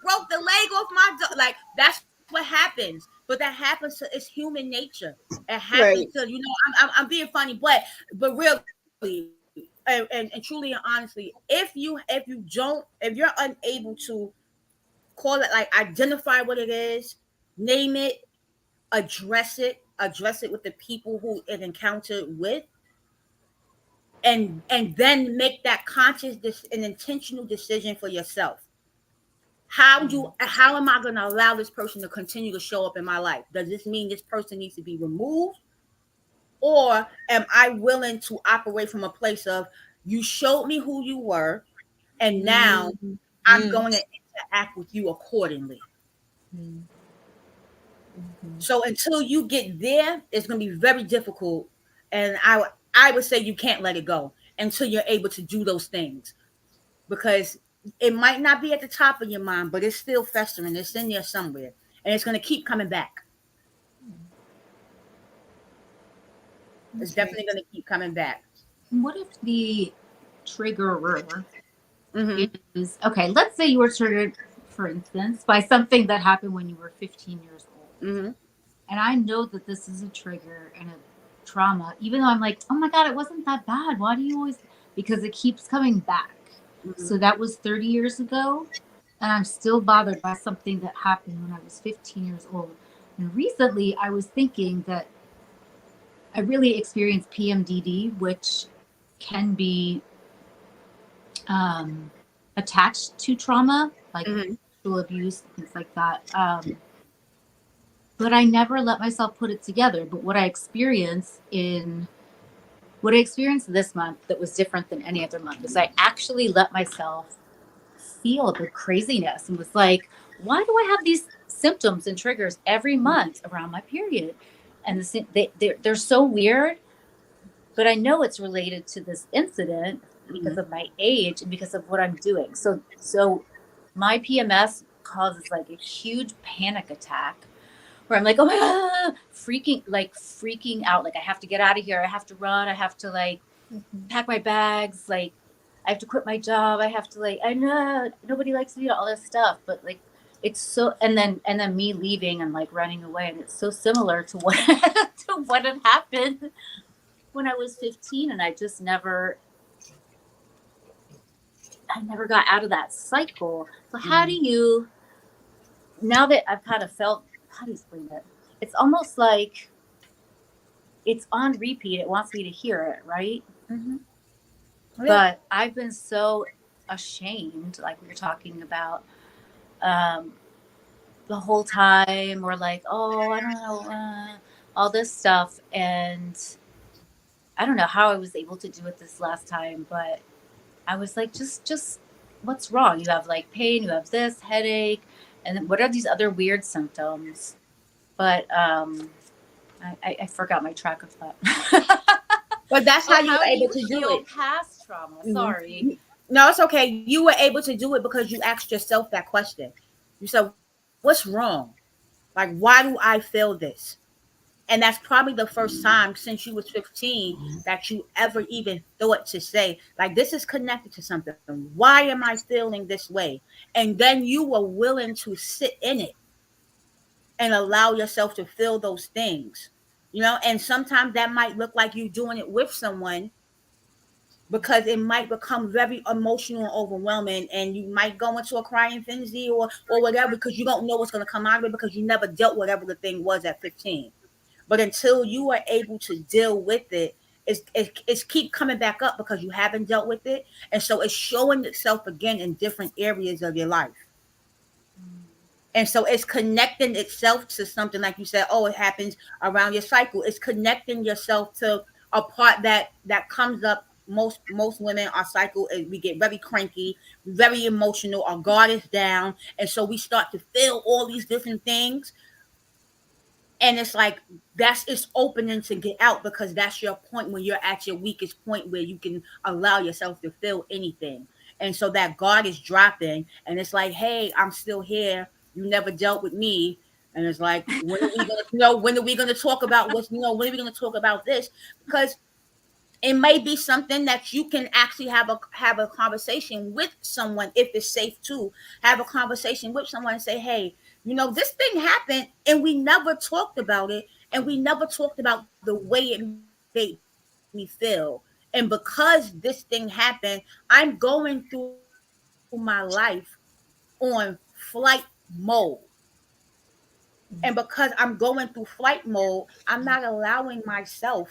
broke the leg off my dog. Like, that's what happens. But that happens to, it's human nature. It happens to, Right. I'm being funny, but really, and truly and honestly, if you're unable to call it, like, identify what it is, name it, address it with the people who it encountered with, and then make that conscious, an intentional decision for yourself. How am I going to allow this person to continue to show up in my life? Does this mean this person needs to be removed, or am I willing to operate from a place of, you showed me who you were, and now Mm-hmm. I'm going to interact with you accordingly? Mm-hmm. So until you get there, it's going to be very difficult. And I would say you can't let it go until you're able to do those things, because it might not be at the top of your mind, but it's still festering. It's in there somewhere, and it's going to keep coming back. It's Okay. definitely going to keep coming back. What if the triggerer Mm-hmm. is okay? Let's say you were triggered, for instance, by something that happened when you were 15 years old. Mm-hmm. And I know that this is a trigger and a trauma, even though I'm like, oh my God, it wasn't that bad. Why do you always? Because it keeps coming back. Mm-hmm. So that was 30 years ago. And I'm still bothered by something that happened when I was 15 years old. And recently I was thinking that I really experienced PMDD, which can be um, attached to trauma, like Mm-hmm. sexual abuse, things like that. But I never let myself put it together. But what I experienced this month that was different than any other month is I actually let myself feel the craziness and was like, why do I have these symptoms and triggers every month around my period? And they're so weird, but I know it's related to this incident Mm-hmm. because of my age and because of what I'm doing. So my PMS causes like a huge panic attack where I'm like, oh my God, freaking out. Like, I have to get out of here. I have to run. I have to like Mm-hmm. pack my bags. Like, I have to quit my job. I have to like, I know nobody likes me, all this stuff, but like, it's so, and then me leaving and like running away. And it's so similar to what, to what had happened when I was 15. And I never got out of that cycle. So how do Mm-hmm. you, now that I've kind of felt, how do you explain it? It's almost like it's on repeat. It wants me to hear it, right? Mm-hmm. Yeah. But I've been so ashamed, like we were talking about, um, the whole time, or like, oh, I don't know, all this stuff. And I don't know how I was able to do it this last time, but I was like, just what's wrong? You have like pain, you have this headache, and then what are these other weird symptoms? But I forgot my track of thought. But that's Oh, how you how were do able you to do heal it. past trauma? Sorry. Mhm. No, it's okay. You were able to do it because you asked yourself that question. You said, "What's wrong? Like, why do I feel this?" And that's probably the first time since you was 15 that you ever even thought to say, like, this is connected to something. Why am I feeling this way? And then you were willing to sit in it and allow yourself to feel those things. And sometimes that might look like you doing it with someone, because it might become very emotional and overwhelming, and you might go into a crying frenzy or whatever, because you don't know what's going to come out of it, because you never dealt whatever the thing was at 15. But until you are able to deal with it, it's keep coming back up because you haven't dealt with it, and so it's showing itself again in different areas of your life. And so it's connecting itself to something, like you said, oh, it happens around your cycle. It's connecting yourself to a part that comes up. Most women, our cycle is we get very cranky, very emotional, our guard is down, and so we start to feel all these different things. And it's like it's opening to get out, because that's your point when you're at your weakest point, where you can allow yourself to feel anything. And so that guard is dropping, and it's like, hey, I'm still here. You never dealt with me. And it's like, when are we gonna when are we gonna talk about when are we gonna talk about this? Because it may be something that you can actually have a conversation with someone, if it's safe to have a conversation with someone and say, hey, this thing happened, and we never talked about it, and we never talked about the way it made me feel. And because this thing happened, I'm going through my life on flight mode. And because I'm going through flight mode, I'm not allowing myself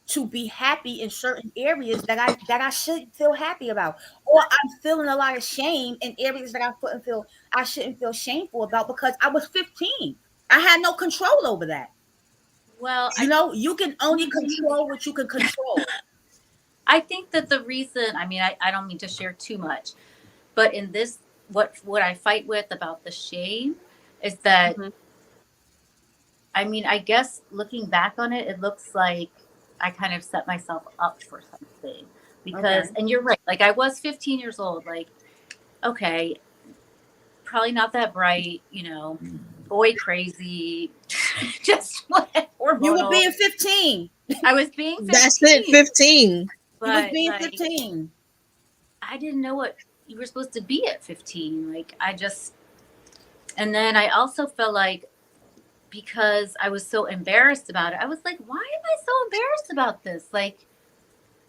to be happy in certain areas that I shouldn't feel happy about, or I'm feeling a lot of shame in areas that I shouldn't feel shameful about, because I was 15. I had no control over that. Well, You can only control what you can control. I think that the reason, I mean, I don't mean to share too much, but in this, what I fight with about the shame is that, Hmm. I mean, I guess looking back on it, it looks like I kind of set myself up for something. Because, Okay. and you're right, like I was 15 years old, like, okay, probably not that bright, boy crazy, just You were hormonal. being 15. I was being That's it, 15, 15. You was but being like, 15. I didn't know what you were supposed to be at 15. Like, and then I also felt like, because I was so embarrassed about it, I was like, why am I so embarrassed about this? Like,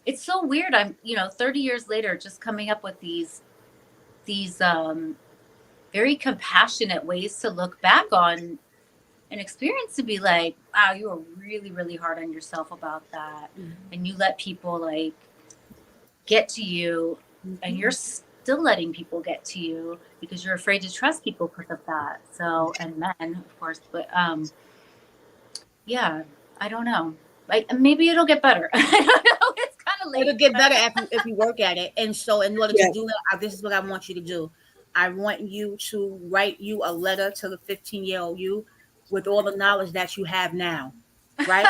it's so weird. I'm, 30 years later, just coming up with these very compassionate ways to look back on an experience, to be like, wow, you were really, really hard on yourself about that. And you let people like get to you, and Mhm. you're still letting people get to you because you're afraid to trust people because of that. So, and men, of course, but yeah, I don't know. Like, maybe it'll get better. I don't know. It's kind of It'll late, get but better if you work at it. And so, in order to Yeah. do that, this is what I want you to do. I want you to write you a letter to the 15-year-old you, with all the knowledge that you have now, right?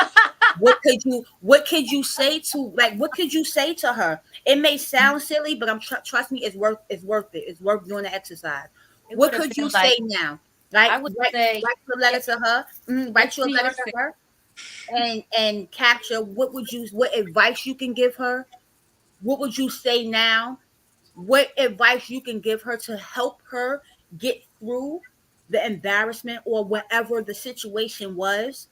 What could you say to, like, what could you say to her? It may sound silly, but trust me, it's worth it. It's worth doing the exercise. it What would have could you been say like, now? Like, I would write say, write your letter get, to her. get Write your to letter your to face. her, and capture what advice you can give her. What would you say now? What advice you can give her to help her get through the embarrassment or whatever the situation was?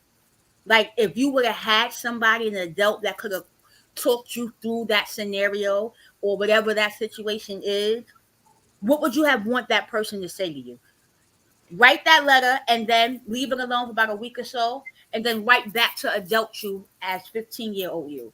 Like, if you would have had somebody, an adult, that could have talked you through that scenario or whatever that situation is, what would you have want that person to say to you? Write that letter and then leave it alone for about a week or so, and then write back to adult you as 15-year-old you.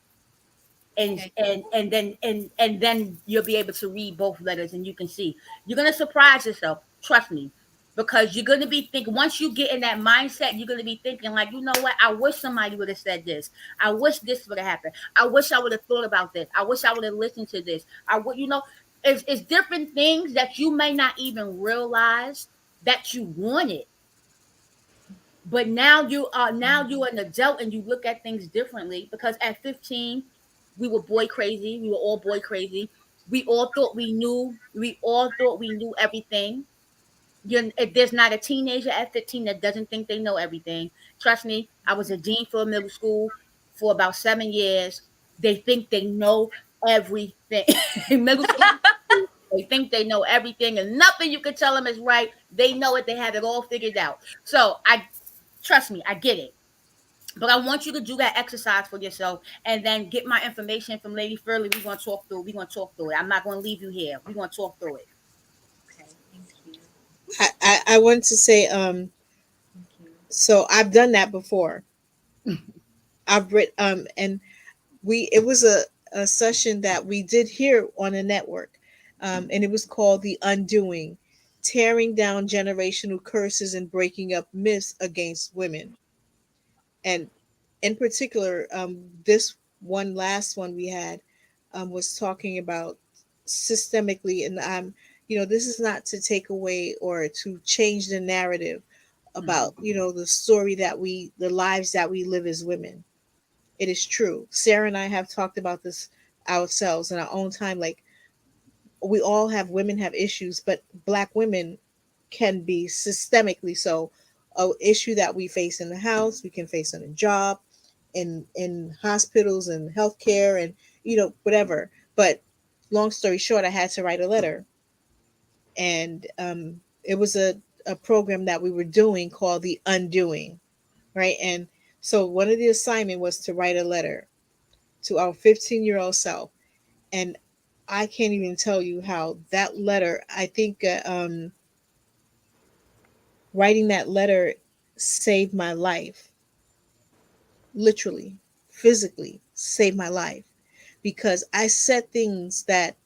and Okay. and then you'll be able to read both letters, and you can see, you're gonna surprise yourself, trust me. because you're going to be thinking, once you get in that mindset, you're going to be thinking like, you know what, I wish somebody would have said this, I wish this would have happened, I wish I would have thought about this, I wish I would have listened to this, I would, it's different things that you may not even realize that you wanted. But now you're an adult and you look at things differently, because at 15 we were boy crazy, we were all boy crazy, we all thought we knew everything. If there's not a teenager at 15 that doesn't think they know everything. Trust me, I was a dean for a middle school for about 7 years. They think they know everything. Middle school, they think they know everything, and nothing you can tell them is right. They know it. They have it all figured out. So I trust me, I get it. But I want you to do that exercise for yourself, and then get my information from Lady Furley. We're gonna talk through. We're gonna talk through it. I'm not gonna leave you here. We're gonna talk through it. Okay, thank you. I want to say, Thank you. so I've done that before. I've read, and it was a session that we did here on a network, and it was called The Undoing, tearing down generational curses and breaking up myths against women. And in particular, this one last one we had, was talking about systemically, and this is not to take away or to change the narrative about the story that the lives that we live as women. It is true. Sarah and I have talked about this ourselves in our own time. Like, we all have, women have issues, but Black women can be systemically so. A issue that we face in the house, we can face on a job, in hospitals and healthcare, and whatever. But long story short, I had to write a letter, and it was a program that we were doing called The Undoing, right? And so one of the assignment was to write a letter to our 15-year-old self. And I can't even tell you how that letter, I think, writing that letter saved my life. Literally, physically saved my life, because I said things that,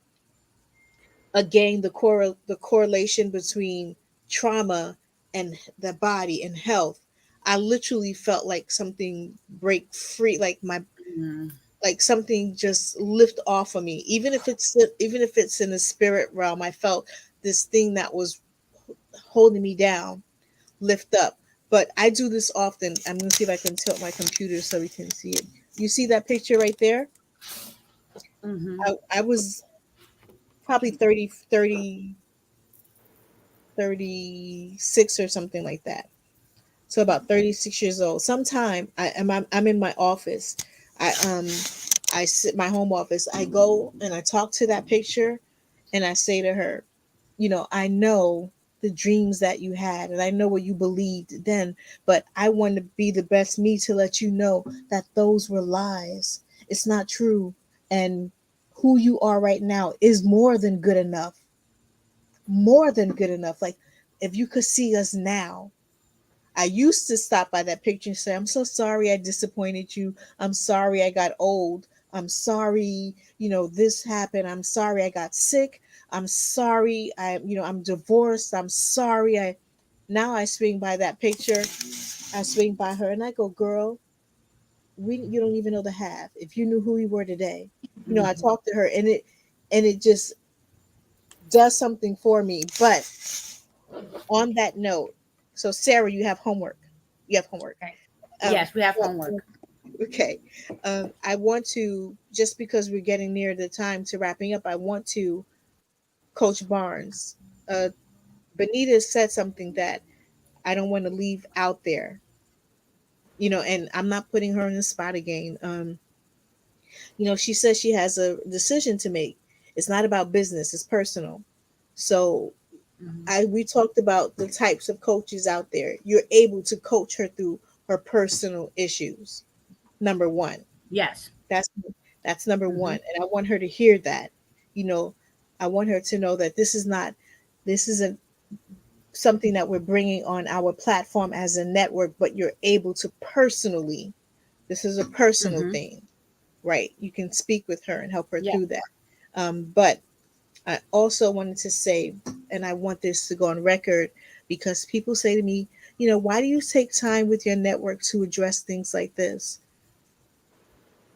again, the correlation between trauma and the body and health. I literally felt like something break free, like my Mhm. like something just lift off of me, even if it's in the spirit realm. I felt this thing that was holding me down lift up. But I do this often. I'm going to see if I can tilt my computer so we can see it. You see that picture right there? Mhm. I was probably 36 or something like that. So about 36 years old. Sometime I'm in my office. I sit my home office. I go and I talk to that picture, and I say to her, I know the dreams that you had, and I know what you believed then, but I want to be the best me to let you know that those were lies. It's not true. And who you are right now is more than good enough. More than good enough. Like, if you could see us now. I used to stop by that picture and say, I'm so sorry I disappointed you. I'm sorry I got old. I'm sorry, this happened. I'm sorry I got sick. I'm sorry I'm divorced. I'm sorry I Now I swing by that picture. I swing by her and I go, girl, you don't even know the half. If you knew who we were today. I Mhm. talked to her, and it just does something for me. But on that note, so Sarah, you have homework. You have homework. Okay. Um, Yes, we have what homework. Okay. I want to, just because we're getting near the time to wrapping up, I want to, Coach Barnes, Benita said something that I don't want to leave out there, and I'm not putting her on the spot again. She says she has a decision to make. It's not about business, it's personal. So Mhm. we talked about the types of coaches out there. You're able to coach her through her personal issues. Number one. Yes. That's that's number Mhm. one, and I want her to hear that. You know, I want her to know that this isn't something that we're bringing on our platform as a network, but you're able to personally. This is a personal Mhm. thing, right? You can speak with her and help her Yeah. through that. But I also wanted to say, and I want this to go on record. because people say to me, why do you take time with your network to address things like this?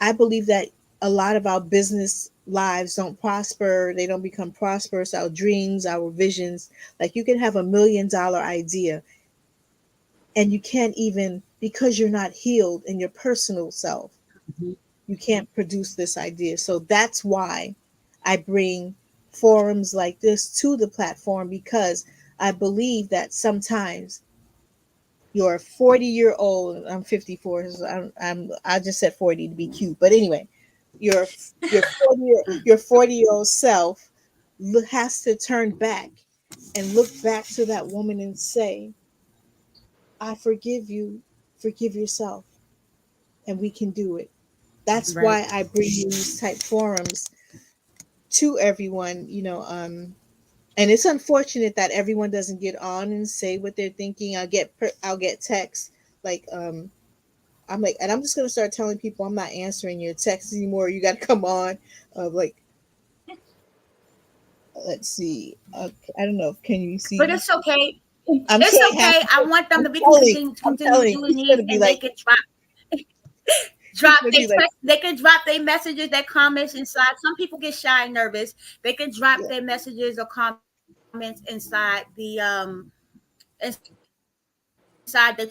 I believe that a lot of our business lives don't prosper. They don't become prosperous. Our dreams, our visions. Like you can have $1 million idea and you can't even, because you're not healed in your personal self, you can't produce this idea. So that's why I bring forums like this to the platform, because I believe that sometimes your 40-year-old, I'm 54, so I just said 40 to be cute, but anyway, your your 40-year-old self has to turn back and look back to that woman and say, I forgive you, forgive yourself, and we can do it. That's why I bring these type forums to everyone, and it's unfortunate that everyone doesn't get on and say what they're thinking. I'll get texts like, I'm like, and I'm just gonna start telling people I'm not answering your texts anymore. You got to come on. Like, let's see. I don't know. Can you But see? it's okay. I'm It's saying half okay. the I time. want them I'm to. We can telling. I'm continue telling. doing He's these, gonna be and they like. can He's drop gonna their be like. they can drop their messages, their comments inside. Some people get shy and nervous. They can drop Yeah. their messages or comments inside the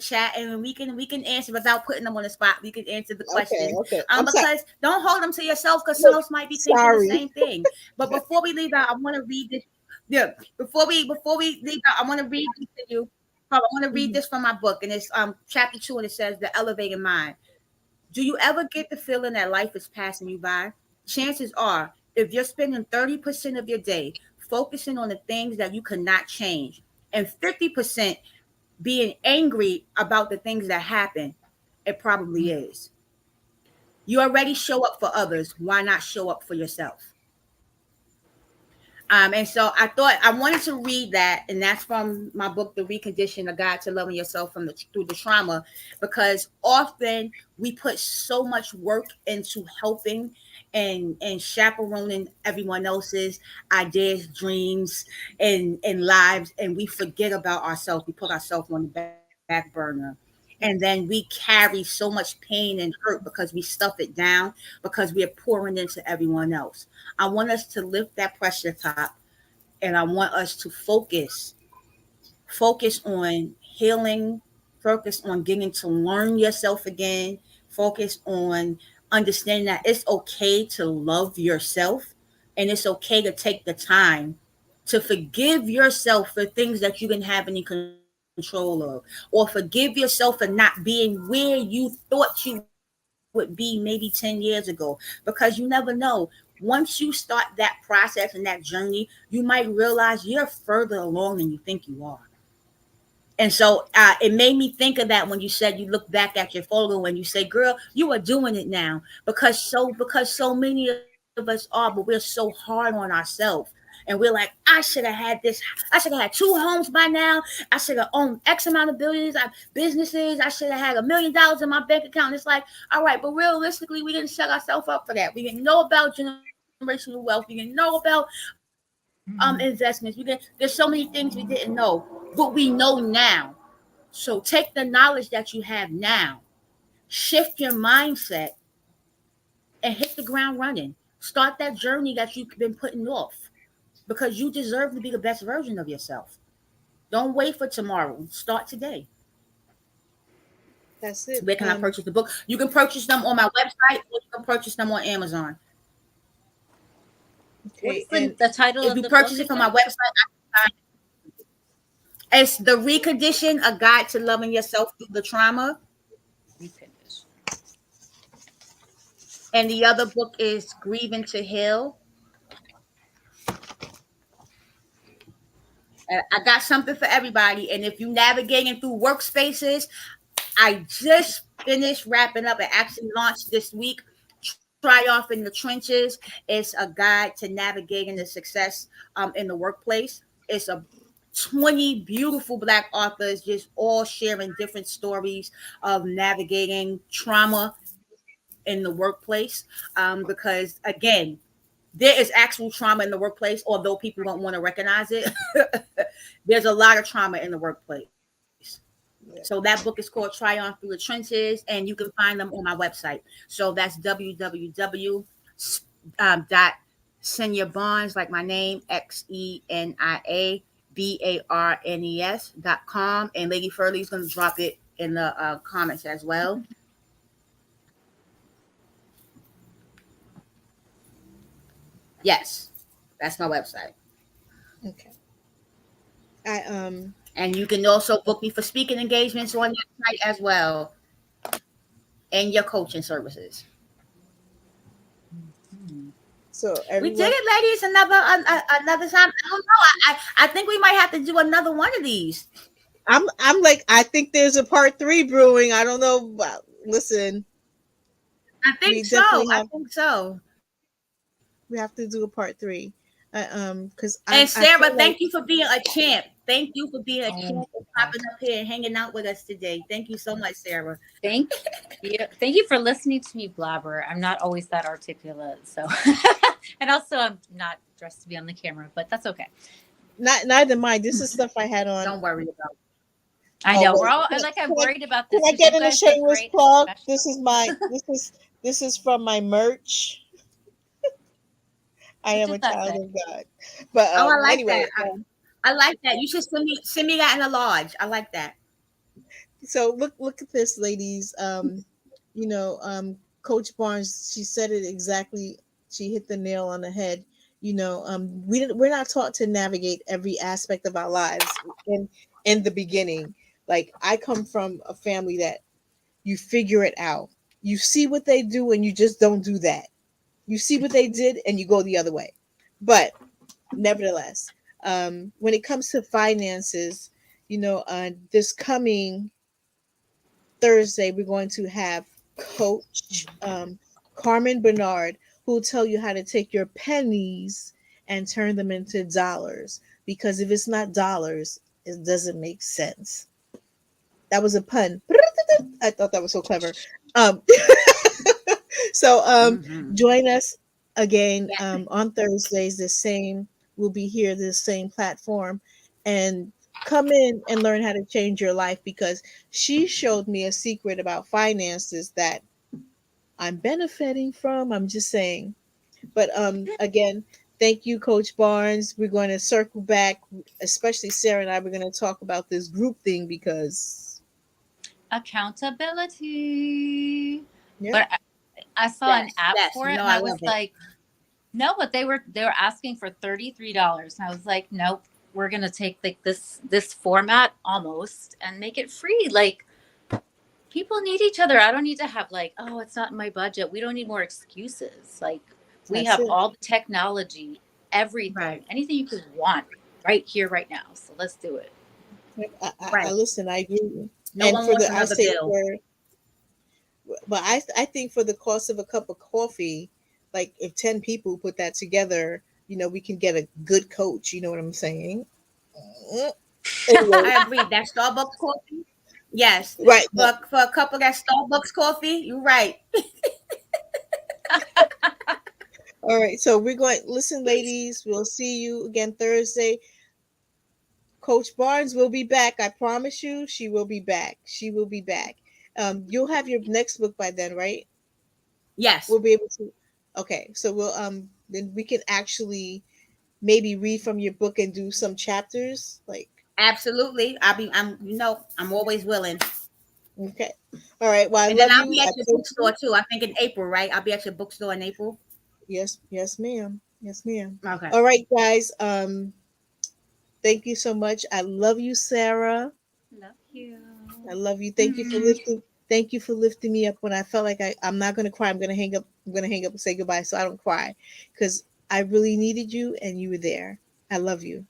chat, and we can answer without putting them on the spot. We can answer the questions. Because Okay. don't hold Okay. them to I'm sorry. yourself, because someone else might be thinking the same Look. thing. But Sorry. before we leave out, I want to read this. Yeah. Before we leave out, I want to read this to you. I want to read this from my Mhm. book, and it's chapter 2, and it says the elevating mind. Do you ever get the feeling that life is passing you by? Chances are, if you're spending 30% of your day focusing on the things that you cannot change, and 50% being angry about the things that happen, it probably is. You already show up for others. Why not show up for yourself? And so I thought I wanted to read that, and that's from my book, The Recondition: A Guide to Loving Yourself through the Trauma, because often we put so much work into helping and chaperoning everyone else's ideas, dreams, and lives, and we forget about ourselves. We put ourselves on the back burner. And then we carry so much pain and hurt because we stuff it down because we are pouring into everyone else. I want us to lift that pressure top, and I want us to focus on healing, focus on getting to learn yourself again, focus on understanding that it's okay to love yourself, and it's okay to take the time to forgive yourself for things that you didn't have any control of, or forgive yourself for not being where you thought you would be maybe 10 years ago, because you never know. Once you start that process and that journey, you might realize you're further along than you think you are. And so it made me think of that when you said you look back at your photo and you say, "Girl, you are doing it now," because so many of us are, but we're so hard on ourselves, and we're like, "I should have had this. I should have had 2 homes by now. I should have owned X amount of businesses. I should have had $1 million in my bank account." It's like, all right, but realistically, we didn't set ourselves up for that. We didn't know about generational wealth. We didn't know about investments. There's so many things we didn't know, but we know now. So take the knowledge that you have now, shift your mindset, and hit the ground running. Start that journey that you've been putting off, because you deserve to be the best version of yourself. Don't wait for tomorrow. Start today. That's it. Where can I purchase the book? You can purchase them on my website, or you can purchase them on Amazon. Okay. And The title If of you the book purchase it from my again? website, it's The Recondition: A Guide to Loving Yourself Through the Trauma. Recondition. And the other book is Grieving to Heal. I got something for everybody. And if you navigating through workspaces, I just finished wrapping up and actually launched this week. Try Off in the Trenches. It's a guide to navigating the success in the workplace. It's a 20 beautiful Black authors just all sharing different stories of navigating trauma in the workplace. Because, again, there is actual trauma in the workplace, although people don't want to recognize it. there's a lot of trauma in the workplace. So that Yeah. book is called Try On Through the Trenches, and you can find them on my website. So that's www. Dot Xenia Barnes, like my name, XeniaBarnes.com. And Lady Furley's going to drop it in the comments as well. Yes, that's my website. Okay. I. And you can also book me for speaking engagements on that site as well, and your coaching services. Mhm. So We did everyone, it, ladies. Another time. I don't know. I think we might have to do another one of these. I'm like, I think there's a part three brewing. I don't know. But listen, I think we so. definitely I have think so. we have to do a part three. Because And I Sarah, feel like thank you for being a champ. Thank you for being a Oh, champ and popping up here and hanging out with us today. Thank you so much, Sarah. thank you. Thank you for listening to me blabber. I'm not always that articulate, so and also I'm not dressed to be on the camera, but that's okay. not neither mine. This is stuff I had on. Don't worry about it. I Oh know we're wait, all like I'm worried about can this I because get you in a guys look shameless great, plug? This is especially. my this is from my merch. I What am does a that child say? of God. But Oh, I like that. anyway, I like that. You should send me that in a large. I like that. so look at this, ladies. You know, Coach Barnes, she said it exactly. She hit the nail on the head. You know, we're not taught to navigate every aspect of our lives in the beginning. Like I come from a family that you figure it out. You see what they do and you just don't do that. You see what they did and you go the other way. But nevertheless, when it comes to finances, you know, this coming Thursday, we're going to have Coach Carmen Bernard, who will tell you how to take your pennies and turn them into dollars. Because if it's not dollars, it doesn't make sense. That was a pun. I thought that was so clever. Um, so Hmm. join us again Yeah, on Thursdays. The same, we'll be here, this same platform, and come in and learn how to change your life because she showed me a secret about finances that I'm benefiting from. I'm just saying. But again, thank you, Coach Barnes. We're going to circle back, especially Sarah and I. We're going to talk about this group thing because, Accountability. yep, But I saw an yes, app yes. for You it, know and I I was love it. like, no, but they were asking for $33, and I was like, nope, we're gonna take like this format almost and make it free. Like people need each other. I don't need to have like, oh, it's not in my budget. We don't need more excuses. Like we that's have it. all the technology, everything, Right, anything you could want right here, right now. So let's do it. Yep, I right. listen. I agree. No And one for wants the, I another say bill. for, but I think for the cost of a cup of coffee, like if 10 people put that together, you know, we can get a good coach. You know what I'm saying? Mm. Anyway, I agree. That Starbucks coffee. Yes, right. No, for a cup of that Starbucks coffee, you're right. all right. So we're going. Listen, ladies. We'll see you again Thursday. Coach Barnes will be back. I promise you, she will be back. She will be back. You'll have your next book by then, right? Yes, We'll be able to. Okay, so we'll then we can actually maybe read from your book and do some chapters. Like, absolutely. I'm always willing. okay, all right. Well, I And then love I'll you. be at I your thank bookstore you. too. I think in April, right? I'll be at your bookstore in April. Yes, yes, ma'am. Yes, ma'am. Okay. All right, guys. Thank you so much. I love you, Sarah. Love you. I love you. Thank you for Mm. lifting. Thank you for lifting me up when I felt like I'm not gonna cry. I'm gonna hang up. I'm gonna hang up and say goodbye so I don't cry, because I really needed you and you were there. I love you.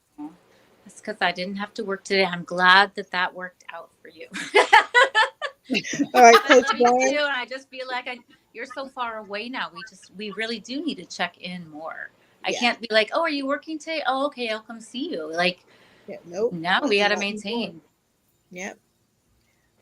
It's because I didn't have to work today. I'm glad that that worked out for you. All right, I Coach love you too, Barnes. and I just feel like you're so far away now. We really do need to check in more. I Yeah, can't be like, oh, are you working today? Oh, okay, I'll come see you. Like, yeah. Nope. no, we got to Not anymore. maintain. Yep.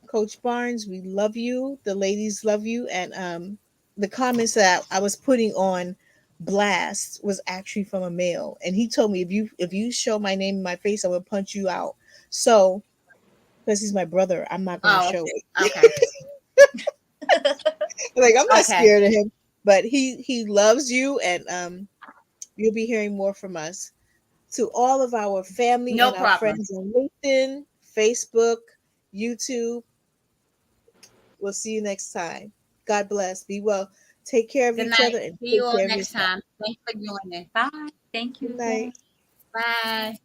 Coach Barnes, we love you. The ladies love you, and the comments that I was putting on blast was actually from a male, and he told me, if you show my name in my face, I will punch you out. So because he's my brother, I'm not gonna Oh, show it. okay. Like, I'm not Okay. scared of him, but he loves you, and you'll be hearing more from us. To all of our family No and our problem. friends on LinkedIn, Facebook, YouTube, we'll see you next time. God bless. Be well. Take care of Good each night. other and See you take all care of next yourself. time. Thanks for joining. Bye. Thank Good you night. again. Bye.